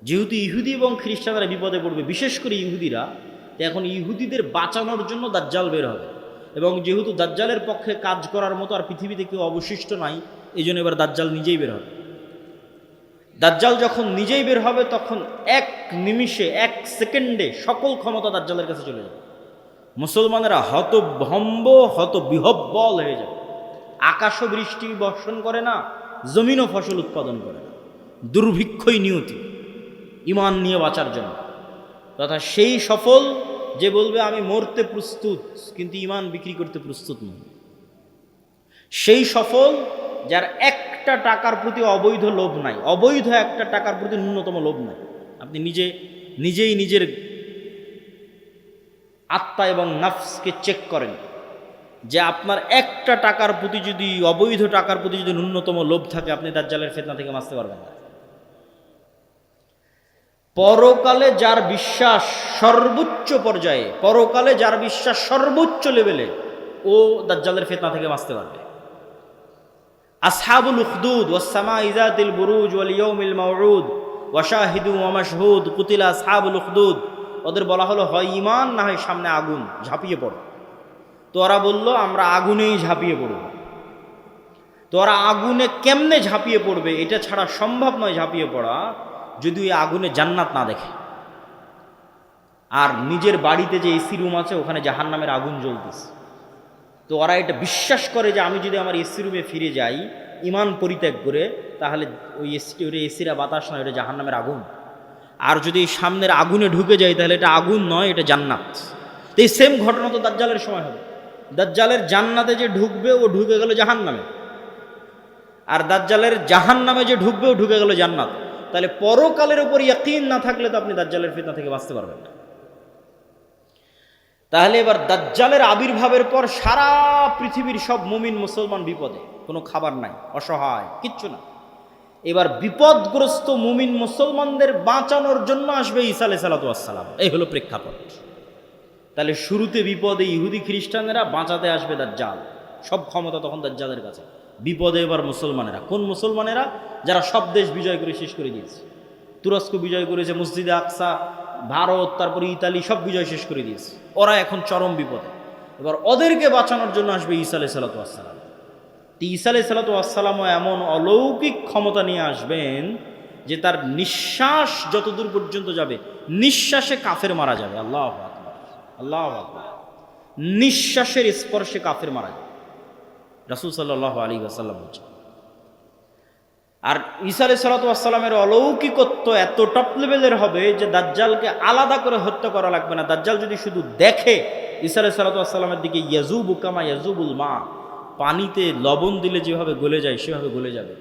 যেহেতু ইহুদি এবং খ্রিস্টানরা বিপদে পড়বে, বিশেষ করে ইহুদিরা, এখন ইহুদিদের বাঁচানোর জন্য দাজ্জাল বের হবে। এবং যেহেতু দাজ্জালের পক্ষে কাজ করার মতো আর পৃথিবীতে কেউ অবশিষ্ট নাই, এই জন্য এবার দাজ্জাল নিজেই বের হবে। দাজ্জাল যখন নিজেই বের হবে তখন এক নিমিষে, এক সেকেন্ডে সকল ক্ষমতা দাজ্জালের কাছে চলে যাবে। মুসলমানেরা হতভম্ব, হতবিহ্বল হয়ে যাবে। আকাশও বৃষ্টি বর্ষণ করে না, জমিনও ফসল উৎপাদন করে না, দুর্ভিক্ষই নিয়তি ইমান নিয়ে বাঁচার জন্য। তথা সেই সফল যে বলবে আমি মরতে প্রস্তুত কিন্তু ইমান বিক্রি করতে প্রস্তুত নই। সেই সফল যার একটা টাকার প্রতি অবৈধ লোভ নাই, অবৈধ একটা টাকার প্রতি ন্যূনতম লোভ নাই। আপনি নিজেই নিজের আত্মা এবং নাফসকে চেক করেন যে আপনার একটা টাকার প্রতি যদি, অবৈধ টাকার প্রতি যদি ন্যূনতম লোভ থাকে, আপনি দাজ্জালের ফিতনা থেকে বাঁচতে পারবেন না। পরকালে যার বিশ্বাস সর্বোচ্চ পর্যায়ে, পরকালে যার বিশ্বাস সর্বোচ্চ লেভেলে, ও দাজ্জালের ফিতনা থেকে বাঁচতে পারবে। আসহাবুল উখদুদ ওয়াস সামাই যাতিল বুরুজ ওয়াল ইয়াউমিল মাউউদ ওয়া শাহিদুন ওয়া মাশহুদ কুতিলা আসহাবুল উখদুদ। ওদের বলা হলো হয় ঈমান না হয় সামনে আগুন, ঝাঁপিয়ে পড়ো। তো ওরা বলল আমরা আগুনেই ঝাঁপিয়ে পড়ব। তো ওরা আগুনে কেমনে ঝাঁপিয়ে পড়বে এটা ছাড়া সম্ভব নয় ঝাঁপিয়ে পড়া, যদি ওই আগুনে জান্নাত না দেখে। আর নিজের বাড়িতে যে এসি রুম আছে ওখানে জাহান্নামের আগুন জ্বলতেছে। তো ওরা এটা বিশ্বাস করে যে আমি যদি আমার এসি রুমে ফিরে যাই ইমান পরিত্যাগ করে, তাহলে ওই এসিরা বাতাস নয়, এটা জাহান্নামের আগুন। আর যদি সামনের আগুনে ঢুকে যায় তাহলে এটা আগুন নয়, এটা জান্নাত। তো এই সেম ঘটনা তো দাজ্জালের সময় হবে। দাজ্জালের জান্নাতে যে ঢুকবে ও ঢুকে গেল জাহান্নামে, আর দাজ্জালের জাহান্নামে যে ঢুকবে ও ঢুকে গেল জান্নাত। তাহলে পরকালের উপর ইয়াকিন না থাকলে তো আপনি দাজ্জালের ফিতনা থেকে বাঁচতে পারবেন না। তাহলে এবার দাজ্জালের আবির্ভাবের পর সারা পৃথিবীর সব মুমিন মুসলমান বিপদে, কোনো খাবার নাই, অসহায়, কিচ্ছু না। এবার বিপদগ্রস্ত মুমিন মুসলমানদের বাঁচানোর জন্য আসবে ঈসা আলাইহিস সালাম। এই হলো প্রেক্ষাপট। তাহলে শুরুতে বিপদে ইহুদি খ্রিস্টানেরা, বাঁচাতে আসবে দাজ্জাল। সব ক্ষমতা তখন দাজ্জালের কাছে। বিপদে এবার মুসলমানেরা। কোন মুসলমানেরা? যারা সব দেশ বিজয় করে শেষ করে দিয়েছে। তুরস্ক বিজয় করেছে, মসজিদে আকসা, ভারত, তারপরে ইতালি, সব বিজয় শেষ করে দিয়েছে। ওরা এখন চরম বিপদে। এবার ওদেরকে বাঁচানোর জন্য আসবে ঈসা আলাইহিস সালাম। ঈসা আলাইহিস সালামও এমন অলৌকিক ক্ষমতা নিয়ে আসবেন যে তার নিঃশ্বাস যতদূর পর্যন্ত যাবে, নিঃশ্বাসে কাফের মারা যাবে। আল্লাহু আকবার, আল্লাহু আকবার। নিঃশ্বাসের স্পর্শে কাফের মারা যাবে, রাসূল সাল্লাল্লাহু আলাইহি ওয়াসাল্লাম বলছেন। আর ঈসা আলাইহিস সালামের অলৌকিকত্ব এত টপ লেভেলের হবে যে দাজ্জালকে আলাদা করে হত্যা করা লাগবে না। দাজ্জাল যদি শুধু দেখে ঈসা আলাইহিস সালামের দিকে, ইয়াজুবু কামা ইয়াজুবুল মা, পানিতে লবণ দিলে যেভাবে গলে যায় সেভাবে গলে যাবে,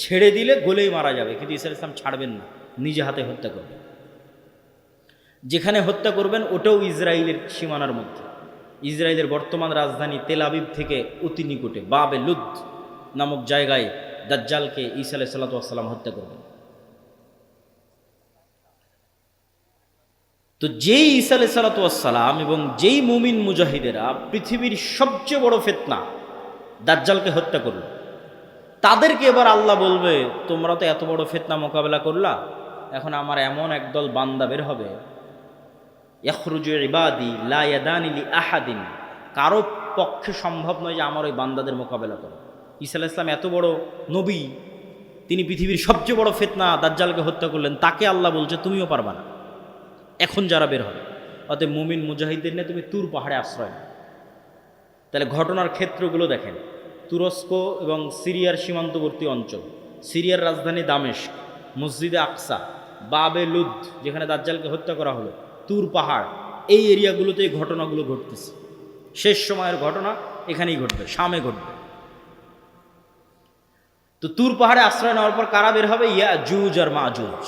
ছেড়ে দিলে গলেই মারা যাবে। কিন্তু ঈসা আলাইহিস সালাম ছাড়বেন না, নিজে হাতে হত্যা করবেন। যেখানে হত্যা করবেন ওটাও ইসরায়েলের সীমানার মধ্যে। ইসরায়েলের বর্তমান রাজধানী তেল আবিব থেকে অতি নিকটে বাবে লুদ নামক জায়গায় দাজ্জালকে ঈসা আলাইহিস সালাম হত্যা করবেন। তো যেই ঈসা আলাইহিস সালাম এবং যেই মুমিন মুজাহিদেরা পৃথিবীর সবচেয়ে বড় ফিতনা দাজ্জালকে হত্যা করল, তাদেরকে এবার আল্লাহ বলবে, তোমরা তো এত বড় ফিতনা মোকাবেলা করলা, এখন আমার এমন একদল বান্দা বের হবে, ইয়াখরুজু ইবাদি লা ইয়াদানি লি আহাদিন, কারো পক্ষে সম্ভব নয় যে আমার ওই বান্দাদের মোকাবেলা করে। ঈসা আলাইহিস সালাম এত বড় নবী, তিনি পৃথিবীর সবচেয়ে বড় ফিতনা দাজ্জালকে হত্যা করলেন, তাকে আল্লাহ বলছে তুমিও পারবা না এখন যারা বের হবে। অতএব মুমিন মুজাহিদদের নিয়ে তুমি তুর পাহাড়ে আশ্রয় নাও। তাহলে ঘটনার ক্ষেত্রগুলো দেখেন, তুরস্ক এবং সিরিয়ার সীমান্তবর্তী অঞ্চল, সিরিয়ার রাজধানী দামেস্ক, মসজিদে আকসা, বাবে লুদ যেখানে দাজ্জালকে হত্যা করা হলো, তুর পাহাড়, এই এরিয়াগুলোতে এই ঘটনাগুলো ঘটতেছে। শেষ সময়ের ঘটনা এখানেই ঘটবে, শামে ঘটবে। তো তুর পাহাড়ে আশ্রয় নেওয়ার পর কারা বের হবে? ইয়াজুজ আর মাজুজ।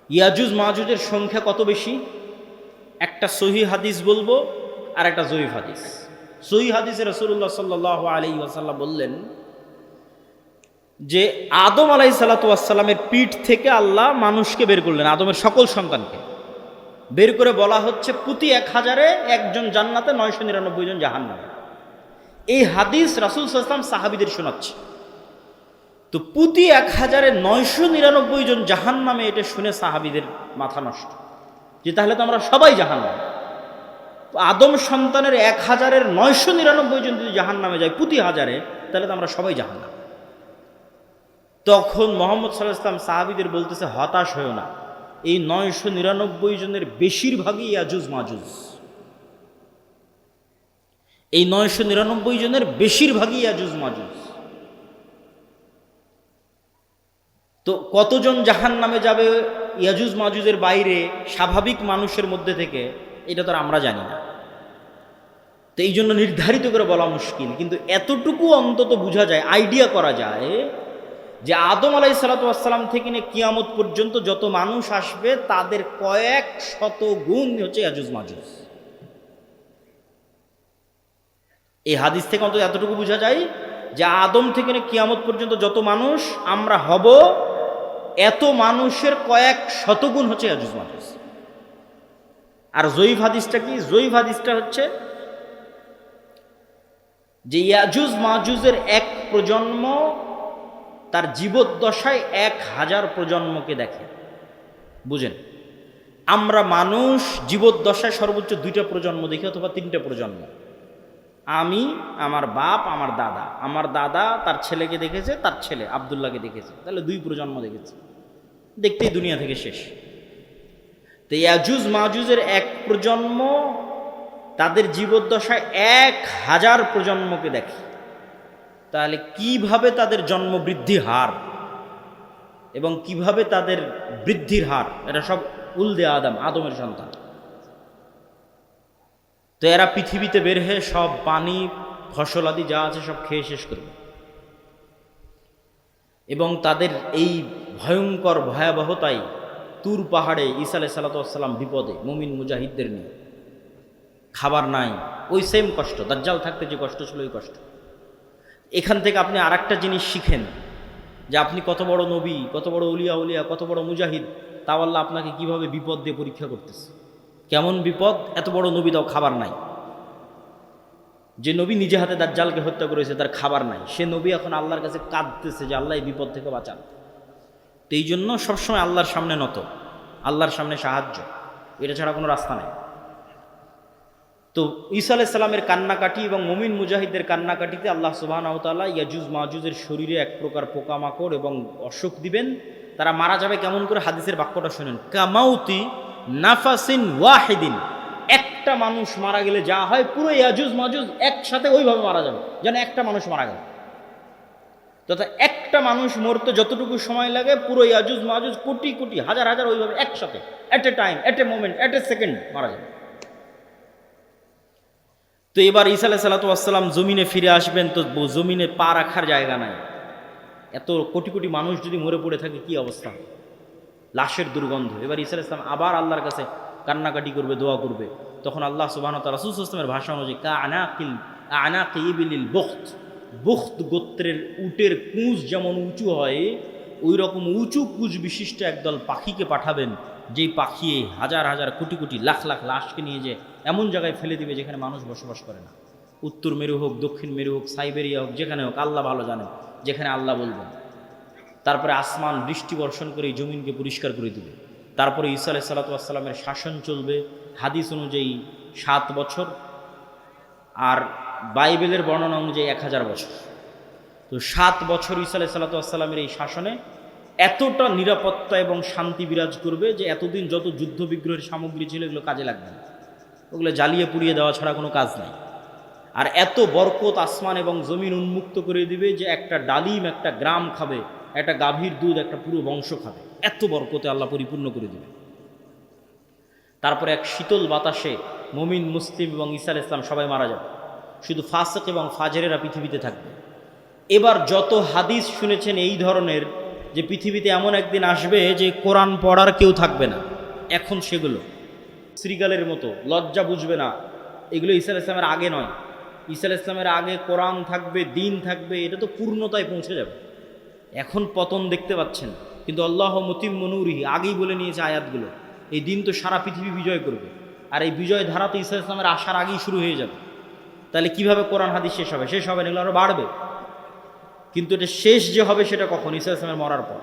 ইয়াজুজ মাজুজের সংখ্যা কত বেশি? একটা সহি হাদিস বলবো আর একটা জয়ীফ হাদিস। সহি হাদিসে রাসূলুল্লাহ সাল্লাল্লাহু আলাইহি ওয়াসাল্লাম বললেন যে আদম আলাইহিস সালামের পিঠ থেকে আল্লাহ মানুষকে বের করলেন, আদমের সকল সন্তানকে বের করে বলা হচ্ছে প্রতি 1000-এ একজন জান্নাতে, 999 জন জাহান্নামে। এই হাদিস রাসূল সাল্লাল্লাহু আলাইহি ওয়াসাল্লাম সাহাবীদের শোনাচ্ছে। তো প্রতি 1000-এ 999 জন জাহান্নামে, এটা শুনে সাহাবীদের মাথা নষ্ট, যে তাহলে তো আমরা সবাই জাহান্নামে। আদম সন্তানের 1000-এর 999 জন যদি জাহান্নামে যায় প্রতি 1000-এ, তাহলে তো আমরা সবাই জাহান্নামে। তখন মুহাম্মদ সাল্লাল্লাহু আলাইহি ওয়াসাল্লাম সাহাবীদের বলতেছে, হতাশ হয়েও না, এই 999 জনের বেশিরভাগই ইয়াজুজ মাজুজ। এই 999 জনের বেশিরভাগই ইয়াজুজ মাজুজ। তো কতজন জাহান্নামে যাবে ইয়াজুজ মাজুজের বাইরে স্বাভাবিক মানুষের মধ্যে থেকে, এটা তো আমরা জানি না। তো এই জন্য নির্ধারিত করে বলা মুশকিল, কিন্তু এতটুকু অন্তত বোঝা যায়, আইডিয়া করা যায় যে আদম আলাইহিস সালাম থেকে নিয়ে কিয়ামত পর্যন্ত যত মানুষ আসবে তাদের কয়েক শত গুণ হচ্ছে ইয়াজুজ মাজুজ। এই হাদিস থেকে অন্তত এতটুকু বোঝা যায় যে আদম থেকে নিয়ে কিয়ামত পর্যন্ত যত মানুষ আমরা হব, এত মানুষের কয়েক শত গুণ হচ্ছে ইয়াজুজ মাজুজ। আর জয়ীফ হাদিসটা কি? জয়ীফ হাদিসটা হচ্ছে যে ইয়াজুজ মাজুজের এক প্রজন্ম তার জীবদ্দশায় 1000 প্রজন্মকে দেখে। বুঝেন, আমরা মানুষ জীবদ্দশায় সর্বোচ্চ 2টা প্রজন্ম দেখি অথবা 3টা প্রজন্ম। আমি, আমার বাপ, আমার দাদা, আমার দাদা তার ছেলেকে দেখেছে, তার ছেলে আব্দুল্লাহকে দেখেছে, তাহলে 2 প্রজন্ম দেখেছে। দেখতেই দুনিয়া থেকে শেষ। তো ইয়াজুজ মাজুজের এক প্রজন্ম তাদের জীবদ্দশায় 1000 প্রজন্মকে দেখে। তাহলে কিভাবে তাদের জন্ম বৃদ্ধি হার এবং কিভাবে তাদের বৃদ্ধির হার, এটা সব উলদে আদমের সন্তান। তো এরা পৃথিবীতে বের হয়ে সব পানি ফসল আদি যা আছে সব খেয়ে শেষ করবে এবং তাদের এই ভয়ঙ্কর ভয়াবহতায় তুর পাহাড়ে ঈসা আলাইহিস সালাম বিপদে মুমিন মুজাহিদদের নিয়ে, খাবার নাই, ওই সেম কষ্ট, দাজ্জাল থাকতে যে কষ্ট ছিল ওই কষ্ট। এখান থেকে আপনি আর একটা জিনিস শিখেন যে আপনি কত বড় নবী, কত বড় উলিয়া, কত বড় মুজাহিদ, তাও আল্লাহ আপনাকে কিভাবে বিপদ দিয়ে পরীক্ষা করতেছে। কেমন বিপদ? এত বড় নবী তাও খাবার নাই। যে নবী নিজে হাতে দাজ্জালকে হত্যা করেছে তার খাবার নাই, সে নবী এখন আল্লাহর কাছে কাঁদতেছে যে আল্লাহ এই বিপদ থেকে বাঁচান। তো এই জন্য সবসময় আল্লাহর সামনে নত, আল্লাহর সামনে সাহায্য, এটা ছাড়া কোনো রাস্তা নেই। তো ঈসা আলাইহিস সালামের কান্নাকাটি এবং মুমিন মুজাহিদদের কান্নাকাটিতে আল্লাহ সুবহানাহু ওয়া তাআলা ইয়াজুজ মাজুজের শরীরে এক প্রকার পোকামাকড় এবং অসুখ দিবেন। তারা মারা যাবে কেমন করে? হাদিসের বাক্যটা শুনেন, কামাউতি নাফাসিন ওয়াহিদিন। একটা মানুষ মারা গেলে যা হয় পুরো ইয়াজুজ মাজুজ একসাথে ওইভাবে মারা যাবে, যেন একটা মানুষ মারা গেল। তথা একটা মানুষ মরতে যতটুকু সময় লাগে পুরো ইয়াজুজ মাজুজ কোটি কোটি হাজার হাজার ওইভাবে একসাথে at a time, at a moment, at a second মারা যাবে। তো এবার ঈসা আলাইহিস সালাম জমিনে ফিরে আসবেন, তো জমিনে পা রাখার জায়গা নাই। এত কোটি কোটি মানুষ যদি মরে পড়ে থাকে কি অবস্থা, লাশের দুর্গন্ধ। এবার ঈসা আলাইহিস সালাম আবার আল্লাহর কাছে কান্নাকাটি করবে, দোয়া করবে। তখন আল্লাহ সুবহানাহু ওয়া তাআলা রাসূল সাল্লাল্লাহু আলাইহি ওয়াসাল্লামের ভাষা অনুযায়ী আনাকি ইবিলিল বুখত গোত্রের উটের কুঁজ যেমন উঁচু হয়, ওই রকম উঁচু কুঁজ বিশিষ্ট একদল পাখিকে পাঠাবেন, যেই পাখি হাজার হাজার কোটি কোটি লাখ লাখ লাশকে নিয়ে যে এমন জায়গায় ফেলে দিবে যেখানে মানুষ বসবাস করে না। উত্তর মেরু হোক, দক্ষিণ মেরু হোক, সাইবেরিয়া হোক, যেখানে হোক, আল্লাহ ভালো জানেন, যেখানে আল্লাহ বলবেন। তারপরে আসমান বৃষ্টি বর্ষণ করে এই জমিনকে পরিষ্কার করে দিবে। তারপরে ঈসা আলাইহিস সালামের শাসন চলবে হাদিস অনুযায়ী 7 বছর, আর বাইবেলের বর্ণনা অনুযায়ী 1000 বছর। তো 7 বছর ঈসা আলাইহিস সালামের এই শাসনে এতটা নিরাপত্তা এবং শান্তি বিরাজ করবে যে এতদিন যত যুদ্ধ বিগ্রহের সামগ্রী ছিল এগুলো কাজে লাগবে না, ওগুলো জ্বালিয়ে পুড়িয়ে দেওয়া ছাড়া কোনো কাজ নাই। আর এত বরকত আসমান এবং জমিন উন্মুক্ত করে দিবে যে একটা ডালিম একটা গ্রাম খাবে, একটা গাভীর দুধ একটা পুরো বংশ খাবে, এত বরকতে আল্লাহ পরিপূর্ণ করে দিবে। তারপরে এক শীতল বাতাসে মুমিন মুসলিম এবং ঈসা আলাইহিস সালাম সবাই মারা যাবে, শুধু ফাসিক এবং ফাজেরেরা পৃথিবীতে থাকবে। এবার যত হাদিস শুনেছেন এই ধরনের, যে পৃথিবীতে এমন একদিন আসবে যে কোরআন পড়ার কেউ থাকবে না, এখন সেগুলো শ্রীগালের মতো লজ্জা বুঝবে না, এগুলো ঈসা আলাইহিস সালামের আগে নয়। ঈসা আলাইহিস সালামের আগে কোরআন থাকবে, দিন থাকবে, এটা তো পূর্ণতায় পৌঁছে যাবে। এখন পতন দেখতে পাচ্ছেন, কিন্তু আল্লাহ মুতিম্মু নূরিহি আগেই বলে নিয়েছে আয়াতগুলো, এই দিন তো সারা পৃথিবী বিজয় করবে, আর এই বিজয় ধারা তো ঈসা আলাইহিস সালামের আসার আগেই শুরু হয়ে যাবে। তাহলে কিভাবে কোরআন হাদিস শেষ হবে? শেষ হবে না, এগুলো আরও বাড়বে। কিন্তু এটা শেষ যে হবে সেটা কখন? ঈসা আলাইহিস সালামের মরার পর।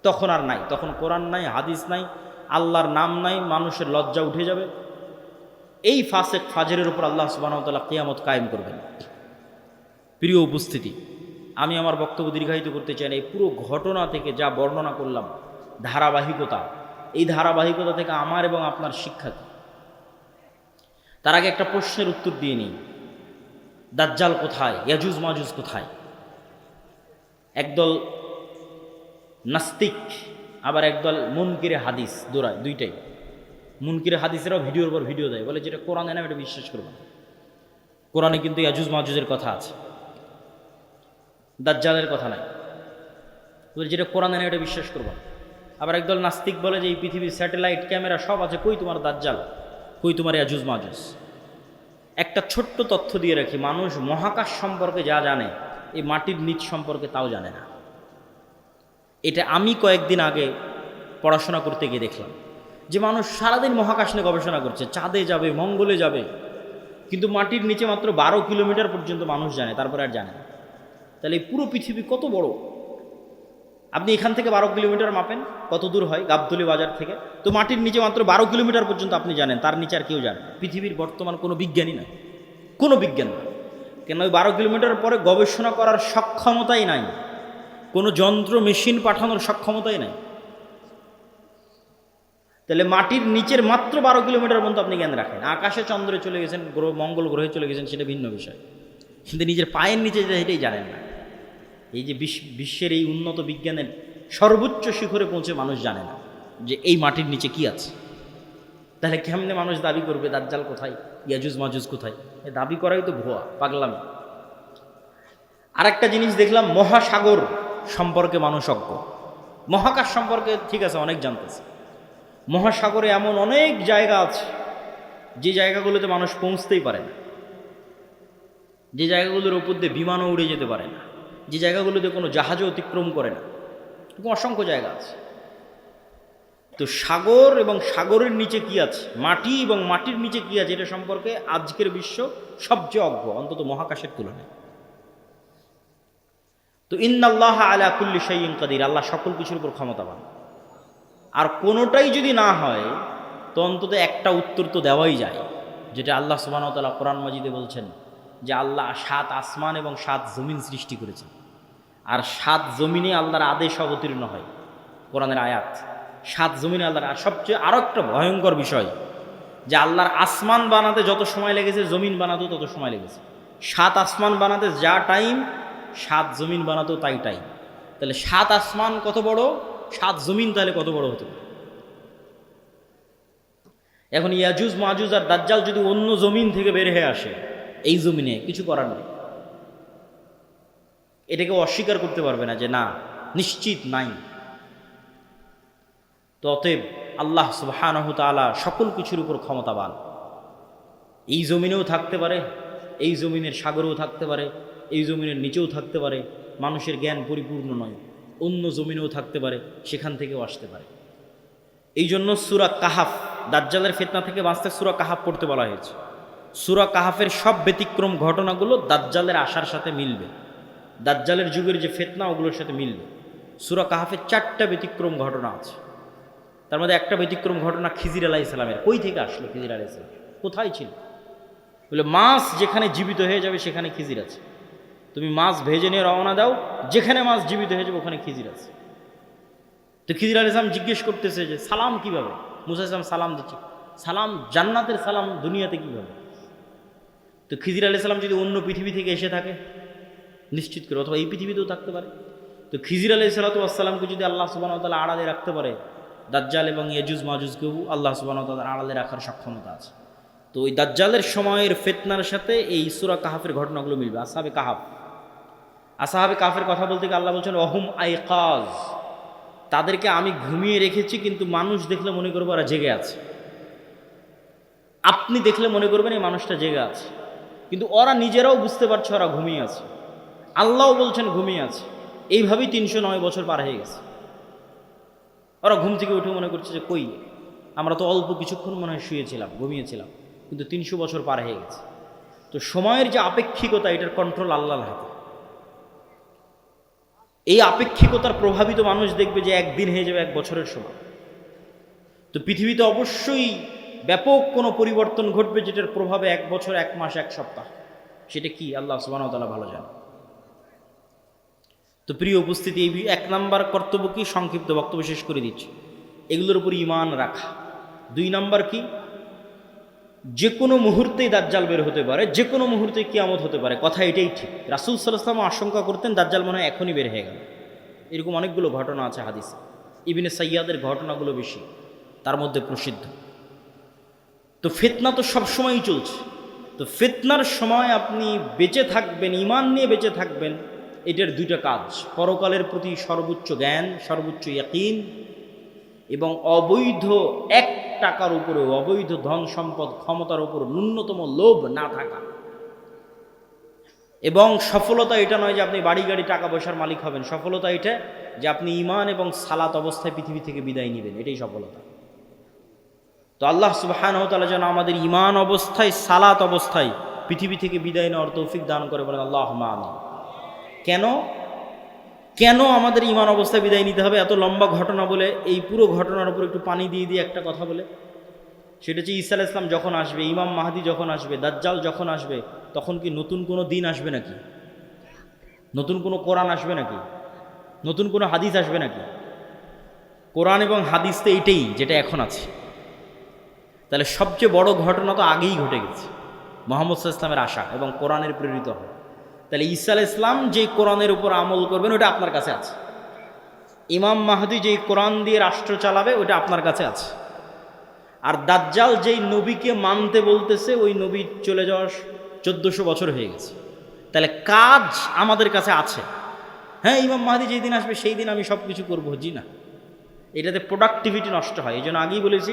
তখন আর নাই, তখন কোরআন নাই, হাদিস নাই, আল্লাহর নাম নাই, মানুষের লজ্জা উঠে যাবে। এই ফাসিক ফাজেরের উপর আল্লাহ সুবহানাহু ওয়া তাআলা কিয়ামত কায়েম করবেন। প্রিয় উপস্থিতি, আমি আমার বক্তব্য দীর্ঘায়িত করতে চাই না। এই পুরো ঘটনা থেকে যা বর্ণনা করলাম, ধারাবাহিকতা, এই ধারাবাহিকতা থেকে আমার এবং আপনার শিক্ষা কি? তার আগে একটা প্রশ্নের উত্তর দিয়ে নিই, দাজ্জাল কোথায়? ইয়াজুজ মাজুজ কোথায়? একদল নাস্তিক আবার একদল মুনকিরে হাদিস দৌড়ায়, দুইটাই। মুনকিরে হাদিসেরাও ভিডিওর পর ভিডিও দেয়, বলে যেটা কোরআনে না এটা বিশ্বাস করবে না। কোরআনে কিন্তু ইয়াজুজ মাজুজের কথা আছে, দাজ্জালের কথা নাই। বলে যেটা কোরআনে না এটা বিশ্বাস করবে না। আবার একদল নাস্তিক বলে যে এই পৃথিবীর স্যাটেলাইট ক্যামেরা সব আছে, কই তোমার দাজ্জাল, কই তোমার ইয়াজুজ মাজুজ। একটা ছোট্ট তথ্য দিয়ে রাখি, মানুষ মহাকাশ সম্পর্কে যা জানে এই মাটির নিচ সম্পর্কে তাও জানে না। এটা আমি কয়েকদিন আগে পড়াশোনা করতে গিয়ে দেখলাম যে মানুষ সারাদিন মহাকাশ নিয়ে গবেষণা করছে, চাঁদে যাবে, মঙ্গলে যাবে, কিন্তু মাটির নিচে মাত্র 12 কিলোমিটার পর্যন্ত মানুষ জানে, তারপরে আর জানে না। তাহলে এই পুরো পৃথিবী কত বড়! আপনি এখান থেকে 12 কিলোমিটার মাপেন, কত দূর হয় গাবতলী বাজার থেকে, তো মাটির নিচে মাত্র 12 কিলোমিটার পর্যন্ত আপনি জানেন, তার নিচে আর কেউ জানে না। পৃথিবীর বর্তমান কোনো বিজ্ঞানী নয়, কোনো বিজ্ঞান নয়, কেন ওই 12 কিলোমিটার পরে গবেষণা করার সক্ষমতাই নাই, কোনো যন্ত্র মেশিন পাঠানোর সক্ষমতাই নাই। তাহলে মাটির নিচের মাত্র 12 কিলোমিটার পর্যন্ত আপনি জ্ঞান রাখেন। আকাশে চন্দ্রে চলে গেছেন, মঙ্গল গ্রহে চলে গেছেন, সেটা ভিন্ন বিষয়, কিন্তু নিজের পায়ের নিচে এটাই জানেন না। এই যে বিশ্বের এই উন্নত বিজ্ঞানের সর্বোচ্চ শিখরে পৌঁছে মানুষ জানে না যে এই মাটির নিচে কি আছে। তাহলে কেমনে মানুষ দাবি করবে দাজ্জাল কোথায়, ইয়াজুজ মাজুজ কোথায়? এ দাবি করাই তো ভুয়া, পাগলামি। আরেকটা জিনিস দেখলাম, মহাসাগর সম্পর্কে মানুষ অজ্ঞ। মহাকাশ সম্পর্কে ঠিক আছে অনেক জানতেছে, মহাসাগরে এমন অনেক জায়গা আছে যে জায়গাগুলোতে মানুষ পৌঁছতেই পারে না, যে জায়গাগুলোর উপর দিয়ে বিমানও উড়ে যেতে পারে না, যে জায়গাগুলোতে কোনো জাহাজও অতিক্রম করে না, এরকম অসংখ্য জায়গা আছে। তো সাগর এবং সাগরের নিচে কি আছে, মাটি এবং মাটির নিচে কি আছে, এটা সম্পর্কে আজকের বিশ্ব সবচেয়ে অজ্ঞ, অন্তত মহাকাশের তুলনায়। তো ইন্নাল্লাহ আলা কুল্লি শাইইন কাদির, আল্লাহ সকল কিছুর উপর ক্ষমতাবান। আর কোনোটাই যদি না হয় তো অন্তত একটা উত্তর তো দেওয়াই যায়, যেটা আল্লাহ সুবহানাহু ওয়া তাআলা কোরআন মাজিদে বলছেন যে আল্লাহ 7 আসমান এবং 7 জমিন সৃষ্টি করেছেন, আর 7 জমিনে আল্লাহর আদেশ অবতীর্ণ হয়। কোরআনের আয়াত, 7 জমিনে আল্লাহর। আর সবচেয়ে আরও একটা ভয়ঙ্কর বিষয় যে আল্লাহর আসমান বানাতে যত সময় লেগেছে জমিন বানাতেও তত সময় লেগেছে। 7 আসমান বানাতে যা টাইম, 7 জমিন বানাতেও তাই টাইম। তাহলে 7 আসমান কত বড়, 7 জমিন তাহলে কত বড় হতে পারে? এখন ইয়াজুজ মাজুজ আর দাজ্জাল যদি অন্য জমিন থেকে বের হয়ে আসে, এই জমিনে কিছু করার নেই, এটাকে অস্বীকার করতে পারবে না যে না, নিশ্চিত নাই। তো অতএব আল্লাহ সুবহানাহু তাআলা সকল কিছুর উপর ক্ষমতাবান। এই জমিনেও থাকতে পারে, এই জমিনের সাগরেও থাকতে পারে, এই জমিনের নিচেও থাকতে পারে। মানুষের জ্ঞান পরিপূর্ণ নয়, অন্য জমিনেও থাকতে পারে, সেখান থেকেও আসতে পারে। এই জন্য সূরা কাহাফ, দাজ্জালের ফিতনা থেকে বাঁচতে সূরা কাহাফ পড়তে বলা হয়েছে। সূরা কাহাফের সব ব্যতিক্রম ঘটনাগুলো দাজ্জালের আসার সাথে মিলবে, দাজ্জালের যুগের যে ফিতনা ওগুলোর সাথে মিলবে। সূরা কাহাফের 4টা ব্যতিক্রম ঘটনা আছে, তার মধ্যে একটা ব্যতিক্রম ঘটনা খিজির আলাইহিস সালামের। কই থেকে আসলো খিজির আলাইহিস সালাম, কোথায় ছিল? বলে মাছ যেখানে জীবিত হয়ে যাবে সেখানে খিজির আছে। তুমি মাছ ভেজে নিয়ে রওনা দাও, যেখানে মাছ জীবিত হয়ে যাবে ওখানে খিজির আছে। তো খিজির আলাইহিস সালাম জিজ্ঞেস করতেছে যে সালাম কিভাবে? মুসা আলাইহিস সালাম সালাম দিচ্ছে, সালাম জান্নাতের সালাম দুনিয়াতে কিভাবে? তো খিজির আলাইহিস সালাম যদি অন্য পৃথিবী থেকে এসে থাকে নিশ্চিত করে, অথবা এই পৃথিবীতেও থাকতে পারে। তো খিজির আলাইহিস সালামকে যদি আল্লাহ সুবহানাহু ওয়া তাআলা আড়ালে রাখতে পারে, দাজ্জাল এবং ইয়াজুজ মাজুজকেও আল্লাহ সুবহানাহু ওয়া তাআলা আড়ালে রাখার সক্ষমতা আছে। তো ওই দাজ্জালের সময়ের ফিতনার সাথে এই সূরা কাহাফের ঘটনাগুলো মিলবে। আসহাবে কাহাফ, আসহাবে কাহাফের কথা বলতে গিয়ে আল্লাহ বলছেন ওয়াহুম আইকাজ, তাদেরকে আমি ঘুমিয়ে রেখেছি, কিন্তু মানুষ দেখলে মনে করবে ওরা জেগে আছে। আপনি দেখলে মনে করবেন এই মানুষটা জেগে আছে, কিন্তু ওরা নিজেরাও বুঝতে পারছে ওরা ঘুমিয়ে আছে। আল্লাহও বলছেন ঘুমিয়ে আছে। এইভাবেই 309 বছর পার হয়ে গেছে। ওরা ঘুম থেকে উঠে মনে করছে যে কই, আমরা তো অল্প কিছুক্ষণ মনে হয় শুয়েছিলাম, ঘুমিয়েছিলাম, কিন্তু 300 বছর পার হয়ে গেছে। তো সময়ের যে আপেক্ষিকতা, এটার কন্ট্রোল আল্লাহর হাতে। এই আপেক্ষিকতার প্রভাবিত মানুষ দেখবে যে একদিন হয়ে যাবে 1 বছরের সময়। তো পৃথিবীতে অবশ্যই ব্যাপক কোনো পরিবর্তন ঘটবে, যেটার প্রভাবে 1 বছর, 1 মাস, 1 সপ্তাহ। সেটা কি আল্লাহ সুবহানাহু ওয়া তাআলা ভালো জানেন। তো প্রিয় উপস্থিতি, এই 1 নাম্বার কর্তব্য কি, সংক্ষিপ্ত বক্তব্য শেষ করে দিচ্ছি, এগুলোর উপর ঈমান রাখা। 2 নাম্বার কি, যে কোনো মুহূর্তেই দাজ্জাল বের হতে পারে, যে কোনো মুহূর্তে কিয়ামত হতে পারে। কথা এটাই ঠিক। রাসূল সাল্লাল্লাহু আলাইহি ওয়াসাল্লাম আশঙ্কা করতেন দাজ্জাল মনে হয় এখনই বের হয়ে গেল। এরকম অনেকগুলো ঘটনা আছে হাদিসে। ইবনে সাইয়াদের ঘটনাগুলো বেশি, তার মধ্যে প্রসিদ্ধ। তো ফিতনা তো সবসময়ই চলছে। তো ফিতনার সময় আপনি বেঁচে থাকবেন, ঈমান নিয়ে বেঁচে থাকবেন, এটার 2টা কাজ: পরকালের প্রতি সর্বোচ্চ জ্ঞান, সর্বোচ্চ ইয়াকিন, এবং অবৈধ 1 টাকার উপরেও, অবৈধ ধন সম্পদ ক্ষমতার উপর ন্যূনতম লোভ না থাকা। এবং সফলতা এটা নয় যে আপনি বাড়ি গাড়ি টাকা পয়সার মালিক হবেন, সফলতা এটা যে আপনি ঈমান এবং সালাত অবস্থায় পৃথিবী থেকে বিদায় নেবেন, এটাই সফলতা। তো আল্লাহ সুবহানাহু ওয়া তাআলা যেন আমাদের ঈমান অবস্থায়, সালাত অবস্থায় পৃথিবী থেকে বিদায় নেওয়ার তৌফিক দান করে, বলেন আল্লাহুম্মা আমিন। কেন আমাদের ঈমান অবস্থায় বিদায় নিতে হবে? এত লম্বা ঘটনা বলে এই পুরো ঘটনার উপর একটু পানি দিয়ে একটা কথা বলে, সেটা হচ্ছে ঈসা আলাইহিস সালাম যখন আসবে, ইমাম মাহদি যখন আসবে, দাজ্জাল যখন আসবে, তখন কি নতুন কোনো দিন আসবে নাকি? নতুন কোনো কোরআন আসবে নাকি? নতুন কোনো হাদিস আসবে নাকি? কোরআন এবং হাদিস তো এইটাই যেটা এখন আছে। তাহলে সবচেয়ে বড় ঘটনা তো আগেই ঘটে গেছে, মুহাম্মদ সাল্লাল্লাহু আলাইহি ওয়াসাল্লামের আসা এবং কোরআনের প্রেরিত হওয়া। তাহলে ঈসা আলাইহিস সালাম যেই কোরআনের উপর আমল করবেন ওটা আপনার কাছে আছে। ইমাম মাহদী যেই কোরআন দিয়ে রাষ্ট্র চালাবে ওটা আপনার কাছে আছে। আর দাজ্জাল যেই নবীকে মানতে বলতেছে ওই নবী চলে যাওয়ার 1400 বছর হয়ে গেছে। তাহলে কাজ আমাদের কাছে আছে। হ্যাঁ, ইমাম মাহদী যেই দিন আসবে সেই দিন আমি সব কিছু করবো, জি না, এটাতে প্রোডাক্টিভিটি নষ্ট হয়। এই জন্য আগেই বলেছি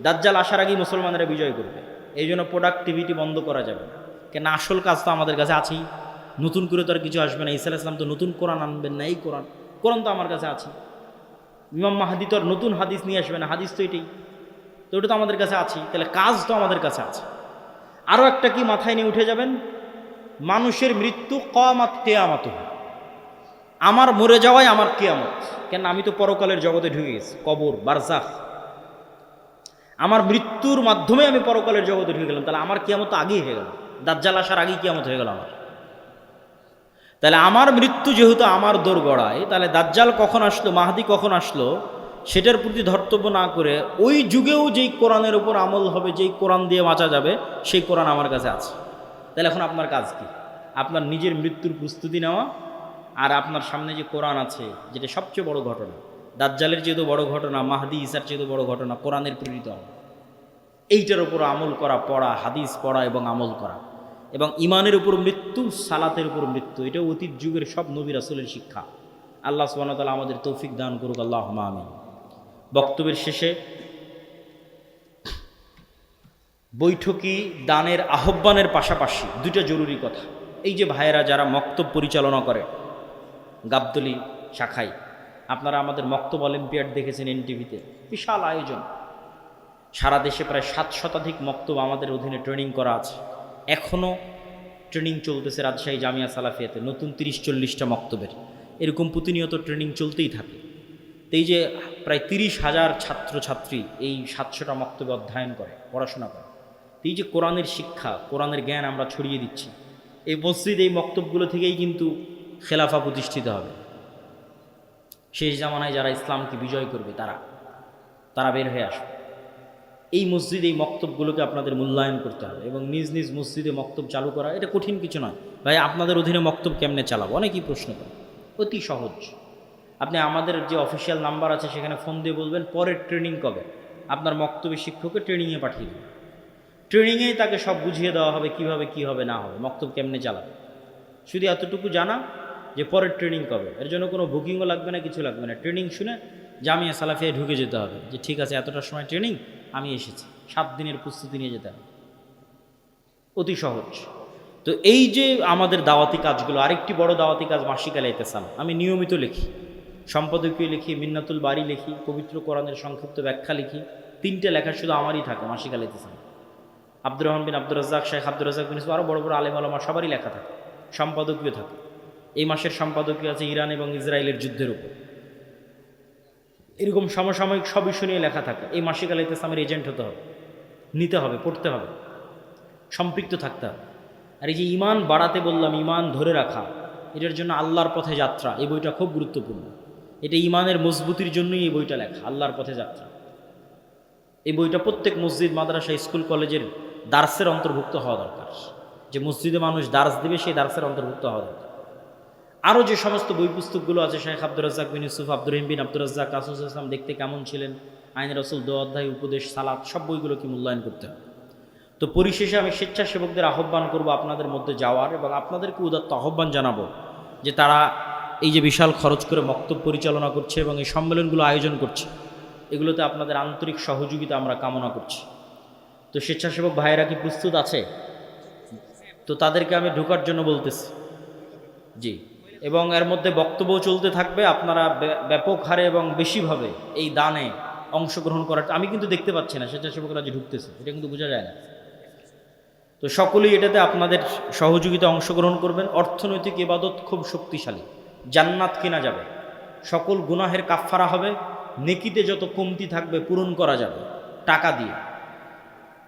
দাজ্জাল আসার আগেই মুসলমানেরা বিজয় করবে। এই জন্য প্রোডাক্টিভিটি বন্ধ করা যাবে না, কেন আসল কাজ তো আমাদের কাছে আছেই। নতুন করে তো আর কিছু আসবে না। ঈসা আলাইহিস সালাম তো নতুন কোরআন আনবেন না, এই কোরআন তো আমার কাছে আছে। ইমাম মাহদী তো আর নতুন হাদিস নিয়ে আসবে না, হাদিস তো এটাই, তো ওটা তো আমাদের কাছে আছে। তাহলে কাজ তো আমাদের কাছে আছে। আরও একটা কি মাথায় নিয়ে উঠে যাবেন, মানুষের মৃত্যু কিয়ামত, কিয়ামত আমার মরে যাওয়াই আমার কিয়ামত। কেন আমি তো পরকালের জগতে ঢুকে গেছি, কবর বারজাখ, আমার মৃত্যুর মাধ্যমে আমি পরকালের জগতে ঢুকে গেলাম। তাহলে আমার কিয়ামত তো আগেই হয়ে গেল, দাজ্জাল আসার আগেই কিয়ামত হয়ে গেল আমার। তাহলে আমার মৃত্যু যেহেতু আমার দোরগড়ায়, তাহলে দাজ্জাল কখন আসলো, মাহদী কখন আসলো, সেটার প্রতি ধর্তব্য না করে ওই যুগেও যেই কোরআনের উপর আমল হবে, যেই কোরআন দিয়ে বাঁচা যাবে, সেই কোরআন আমার কাছে আছে। তাহলে এখন আপনার কাজ কি? আপনার নিজের মৃত্যুর প্রস্তুতি নেওয়া, আর আপনার সামনে যে কোরআন আছে যেটা সবচেয়ে বড় ঘটনা, দাজ্জালের যেহেতু বড় ঘটনা, মাহদী ঈসার যেহেতু বড় ঘটনা, কোরআনের প্রেরিত হওয়া, এইটার উপর আমল করা, পড়া, হাদিস পড়া এবং আমল করা, এবং ইমানের উপর মৃত্যু, সালাতের উপর মৃত্যু, এটা অতীত যুগের সব নবী রাসূলের শিক্ষা। আল্লাহ সুবহানাহু ওয়া তাআলা আমাদের তৌফিক দান করুক, আল্লাহুম্মা আমিন। বক্তব্যের শেষে বৈঠকি দানের আহ্বানের পাশাপাশি দুইটা জরুরি কথা। এই যে ভাইয়েরা যারা মক্তব পরিচালনা করে গাবতলী শাখায়, আপনারা আমাদের মক্তব অলিম্পিয়াড দেখেছেন এনটিভিতে, বিশাল আয়োজন, সারা দেশে প্রায় 7 শতাধিক মক্তব আমাদের অধীনে ট্রেনিং করা আছে। এখনও ট্রেনিং চলতেছে রাজশাহী জামিয়া সালাফিয়াতে, নতুন 30-40টা মক্তবের, এরকম প্রতিনিয়ত ট্রেনিং চলতেই থাকে। তো এই যে প্রায় 30,000 ছাত্রছাত্রী এই 700টা মক্তবে অধ্যয়ন করে, পড়াশোনা করে। তো এই যে কোরআনের শিক্ষা, কোরআনের জ্ঞান আমরা ছড়িয়ে দিচ্ছি, এই মসজিদ, এই মক্তবগুলো থেকেই কিন্তু খেলাফা প্রতিষ্ঠিত হবে। শেষ জামানায় যারা ইসলামকে বিজয় করবে তারা বের হয়ে আসবে। এই মসজিদ, এই মক্তবগুলোকে আপনাদের মূল্যায়ন করতে হবে, এবং নিজ নিজ মসজিদে মক্তব চালু করা এটা কঠিন কিছু নয়। ভাই, আপনাদের অধীনে মক্তব কেমনে চালাবো, অনেকেই প্রশ্ন করে, অতি সহজ। আপনি আমাদের যে অফিসিয়াল নাম্বার আছে সেখানে ফোন দিয়ে বলবেন পরের ট্রেনিং কবে, আপনার মক্তবের শিক্ষককে ট্রেনিংয়ে পাঠিয়ে দেবেন। ট্রেনিংয়েই তাকে সব বুঝিয়ে দেওয়া হবে কিভাবে কী হবে না হবে, মক্তব কেমনে চালাবে। শুধু এতটুকু জানা যে পরের ট্রেনিং কবে, এর জন্য কোনো বুকিংও লাগবে না, কিছু লাগবে না। ট্রেনিং শুনে জামিয়া সালাফিয়ায় ঢুকে যেতে হবে, যে ঠিক আছে এতটার সময় ট্রেনিং, আমি এসেছি, 7 দিনের প্রস্তুতি নিয়ে যেতে হবে, অতি সহজ। তো এই যে আমাদের দাওয়াতি কাজগুলো, আরেকটি বড় দাওয়াতি কাজ মাসিক আল ইতিসাম। আমি নিয়মিত লিখি, সম্পাদকীয় লিখি, মিন্নাতুল বাড়ি লিখি, পবিত্র কোরআনের সংক্ষিপ্ত ব্যাখ্যা লিখি। 3টে লেখা শুধু আমারই থাকে মাসিক আল ইতিসাম। আব্দুর রহমান বিন আব্দুর রাজ্জাক, শেখ আব্দুর রাজ্জাক বিন ইউসুফ, আরও বড় বড় আলেম ওলামা সবারই লেখা থাকে, সম্পাদকীয় থাকে। এই মাসের সম্পাদকীয় আছে ইরান এবং ইসরায়েলের যুদ্ধের উপর, এরকম সমসাময়িক সব ইস্যু নিয়ে লেখা থাকে। এই মাসিক আল ইতিসামের এজেন্ট হতে হবে, নিতে হবে, পড়তে হবে, সম্পৃক্ত থাকতে হবে। আর এই যে ইমান বাড়াতে বললাম, ইমান ধরে রাখা, এটার জন্য আল্লাহর পথে যাত্রা, এই বইটা খুব গুরুত্বপূর্ণ। এটা ইমানের মজবুতির জন্যই এই বইটা লেখা, আল্লাহর পথে যাত্রা। এই বইটা প্রত্যেক মসজিদ, মাদ্রাসা, স্কুল, কলেজের দার্সের অন্তর্ভুক্ত হওয়া দরকার। যে মসজিদে মানুষ দার্স দেবে সেই দার্সের অন্তর্ভুক্ত হওয়া দরকার। আরও যে সমস্ত বই পুস্তকগুলো আছে, শেখ আব্দুর রাজ্জাক বিন ইউসুফ, আব্দুর রহিম বিন আব্দুর রাজ্জাক, রাসূল সাল্লাল্লাহু আলাইহি ওয়াসাল্লাম দেখতে কেমন ছিলেন, আইন রাসূল, 2 অধ্যায়, উপদেশ, সালাত, সব বইগুলোকে মূল্যায়ন করতে হবে। তো পরিশেষে আমি স্বেচ্ছাসেবকদের আহ্বান করব আপনাদের মধ্যে যাওয়ার, এবং আপনাদেরকে উদাত্ত আহ্বান জানাবো যে তারা এই যে বিশাল খরচ করে মক্তব পরিচালনা করছে এবং এই সম্মেলনগুলো আয়োজন করছে, এগুলোতে আপনাদের আন্তরিক সহযোগিতা আমরা কামনা করছি। তো স্বেচ্ছাসেবক ভাইয়েরা কি প্রস্তুত আছে? তো তাদেরকে আমি ঢোকার জন্য বলতেছি, জি। এবং এর মধ্যে বক্তব্য চলতে থাকবে, আপনারা ব্যাপক হারে এবং বেশিভাবে এই দানে অংশগ্রহণ করার, আমি কিন্তু দেখতে পাচ্ছি না স্বেচ্ছাসেবকরা যে ঢুকতেছে, এটা কিন্তু বোঝা যায় না। তো সকলেই এটাতে আপনাদের সহযোগিতা অংশগ্রহণ করবেন। অর্থনৈতিক ইবাদত খুব শক্তিশালী, জান্নাত কেনা যাবে, সকল গুনাহের কাফফারা হবে, নেকিতে যত কমতি থাকবে পূরণ করা যাবে টাকা দিয়ে।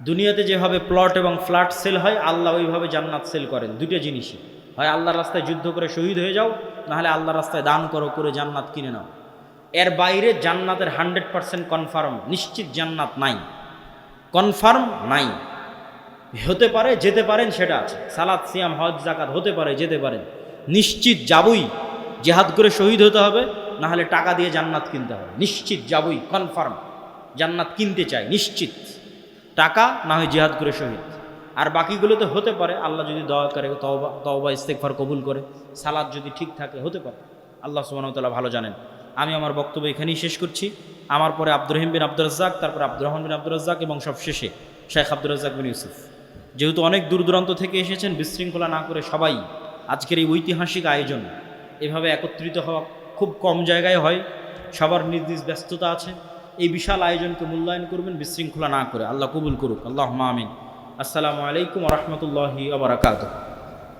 দুনিয়াতে যেভাবে প্লট এবং ফ্ল্যাট সেল হয়, আল্লাহ ওইভাবে জান্নাত সেল করেন। দুটো জিনিসই, হয় আল্লাহর রাস্তায় যুদ্ধ করে শহীদ হয়ে যাও, নাহলে আল্লাহর রাস্তায় দান করো, করে জান্নাত কিনে নাও। এর বাইরে জান্নাতের 100% কনফার্ম, নিশ্চিত জান্নাত নাই, কনফার্ম নাই। হতে পারে, যেতে পারেন, সেটা আছে। সালাত, সিয়াম, হজ, যাকাত হতে পারে, যেতে পারেন, নিশ্চিত যাবই। জিহাদ করে শহীদ হতে হবে, না হলে টাকা দিয়ে জান্নাত কিনতে হবে। নিশ্চিত যাবই, কনফার্ম জান্নাত কিনতে চাই, নিশ্চিত। টাকা না হয় জিহাদ করে শহীদ। আর বাকিগুলো তো হতে পারে, আল্লাহ যদি দয়া করে, তওবা ইস্তেগফার কবুল করে, সালাত যদি ঠিক থাকে, হতে পারে। আল্লাহ সুবহানাহু ওয়া তাআলা ভালো জানেন। আমি আমার বক্তব্য এখানেই শেষ করছি। আমার পরে আব্দুর রহিম বিন আব্দুর রাজ্জাক, তারপর আব্দুর রহমান বিন আব্দুর রাজ্জাক, এবং সবশেষে শেখ আব্দুর রাজ্জাক বিন ইউসুফ। যেহেতু অনেক দূর দূরান্ত থেকে এসেছেন, বিশৃঙ্খলা না করে সবাই আজকের এই ঐতিহাসিক আয়োজন, এভাবে একত্রিত হওয়া খুব কম জায়গায় হয়, সবার নিজ নিজ ব্যস্ততা আছে। এই বিশাল আয়োজনকে মূল্যায়ন করবেন বিশৃঙ্খলা না করে। আল্লাহ কবুল করুক, আল্লাহুম্মা আমিন। আসসালামু আলাইকুম ওয়া রাহমাতুল্লাহি ওয়া বারাকাতুহু।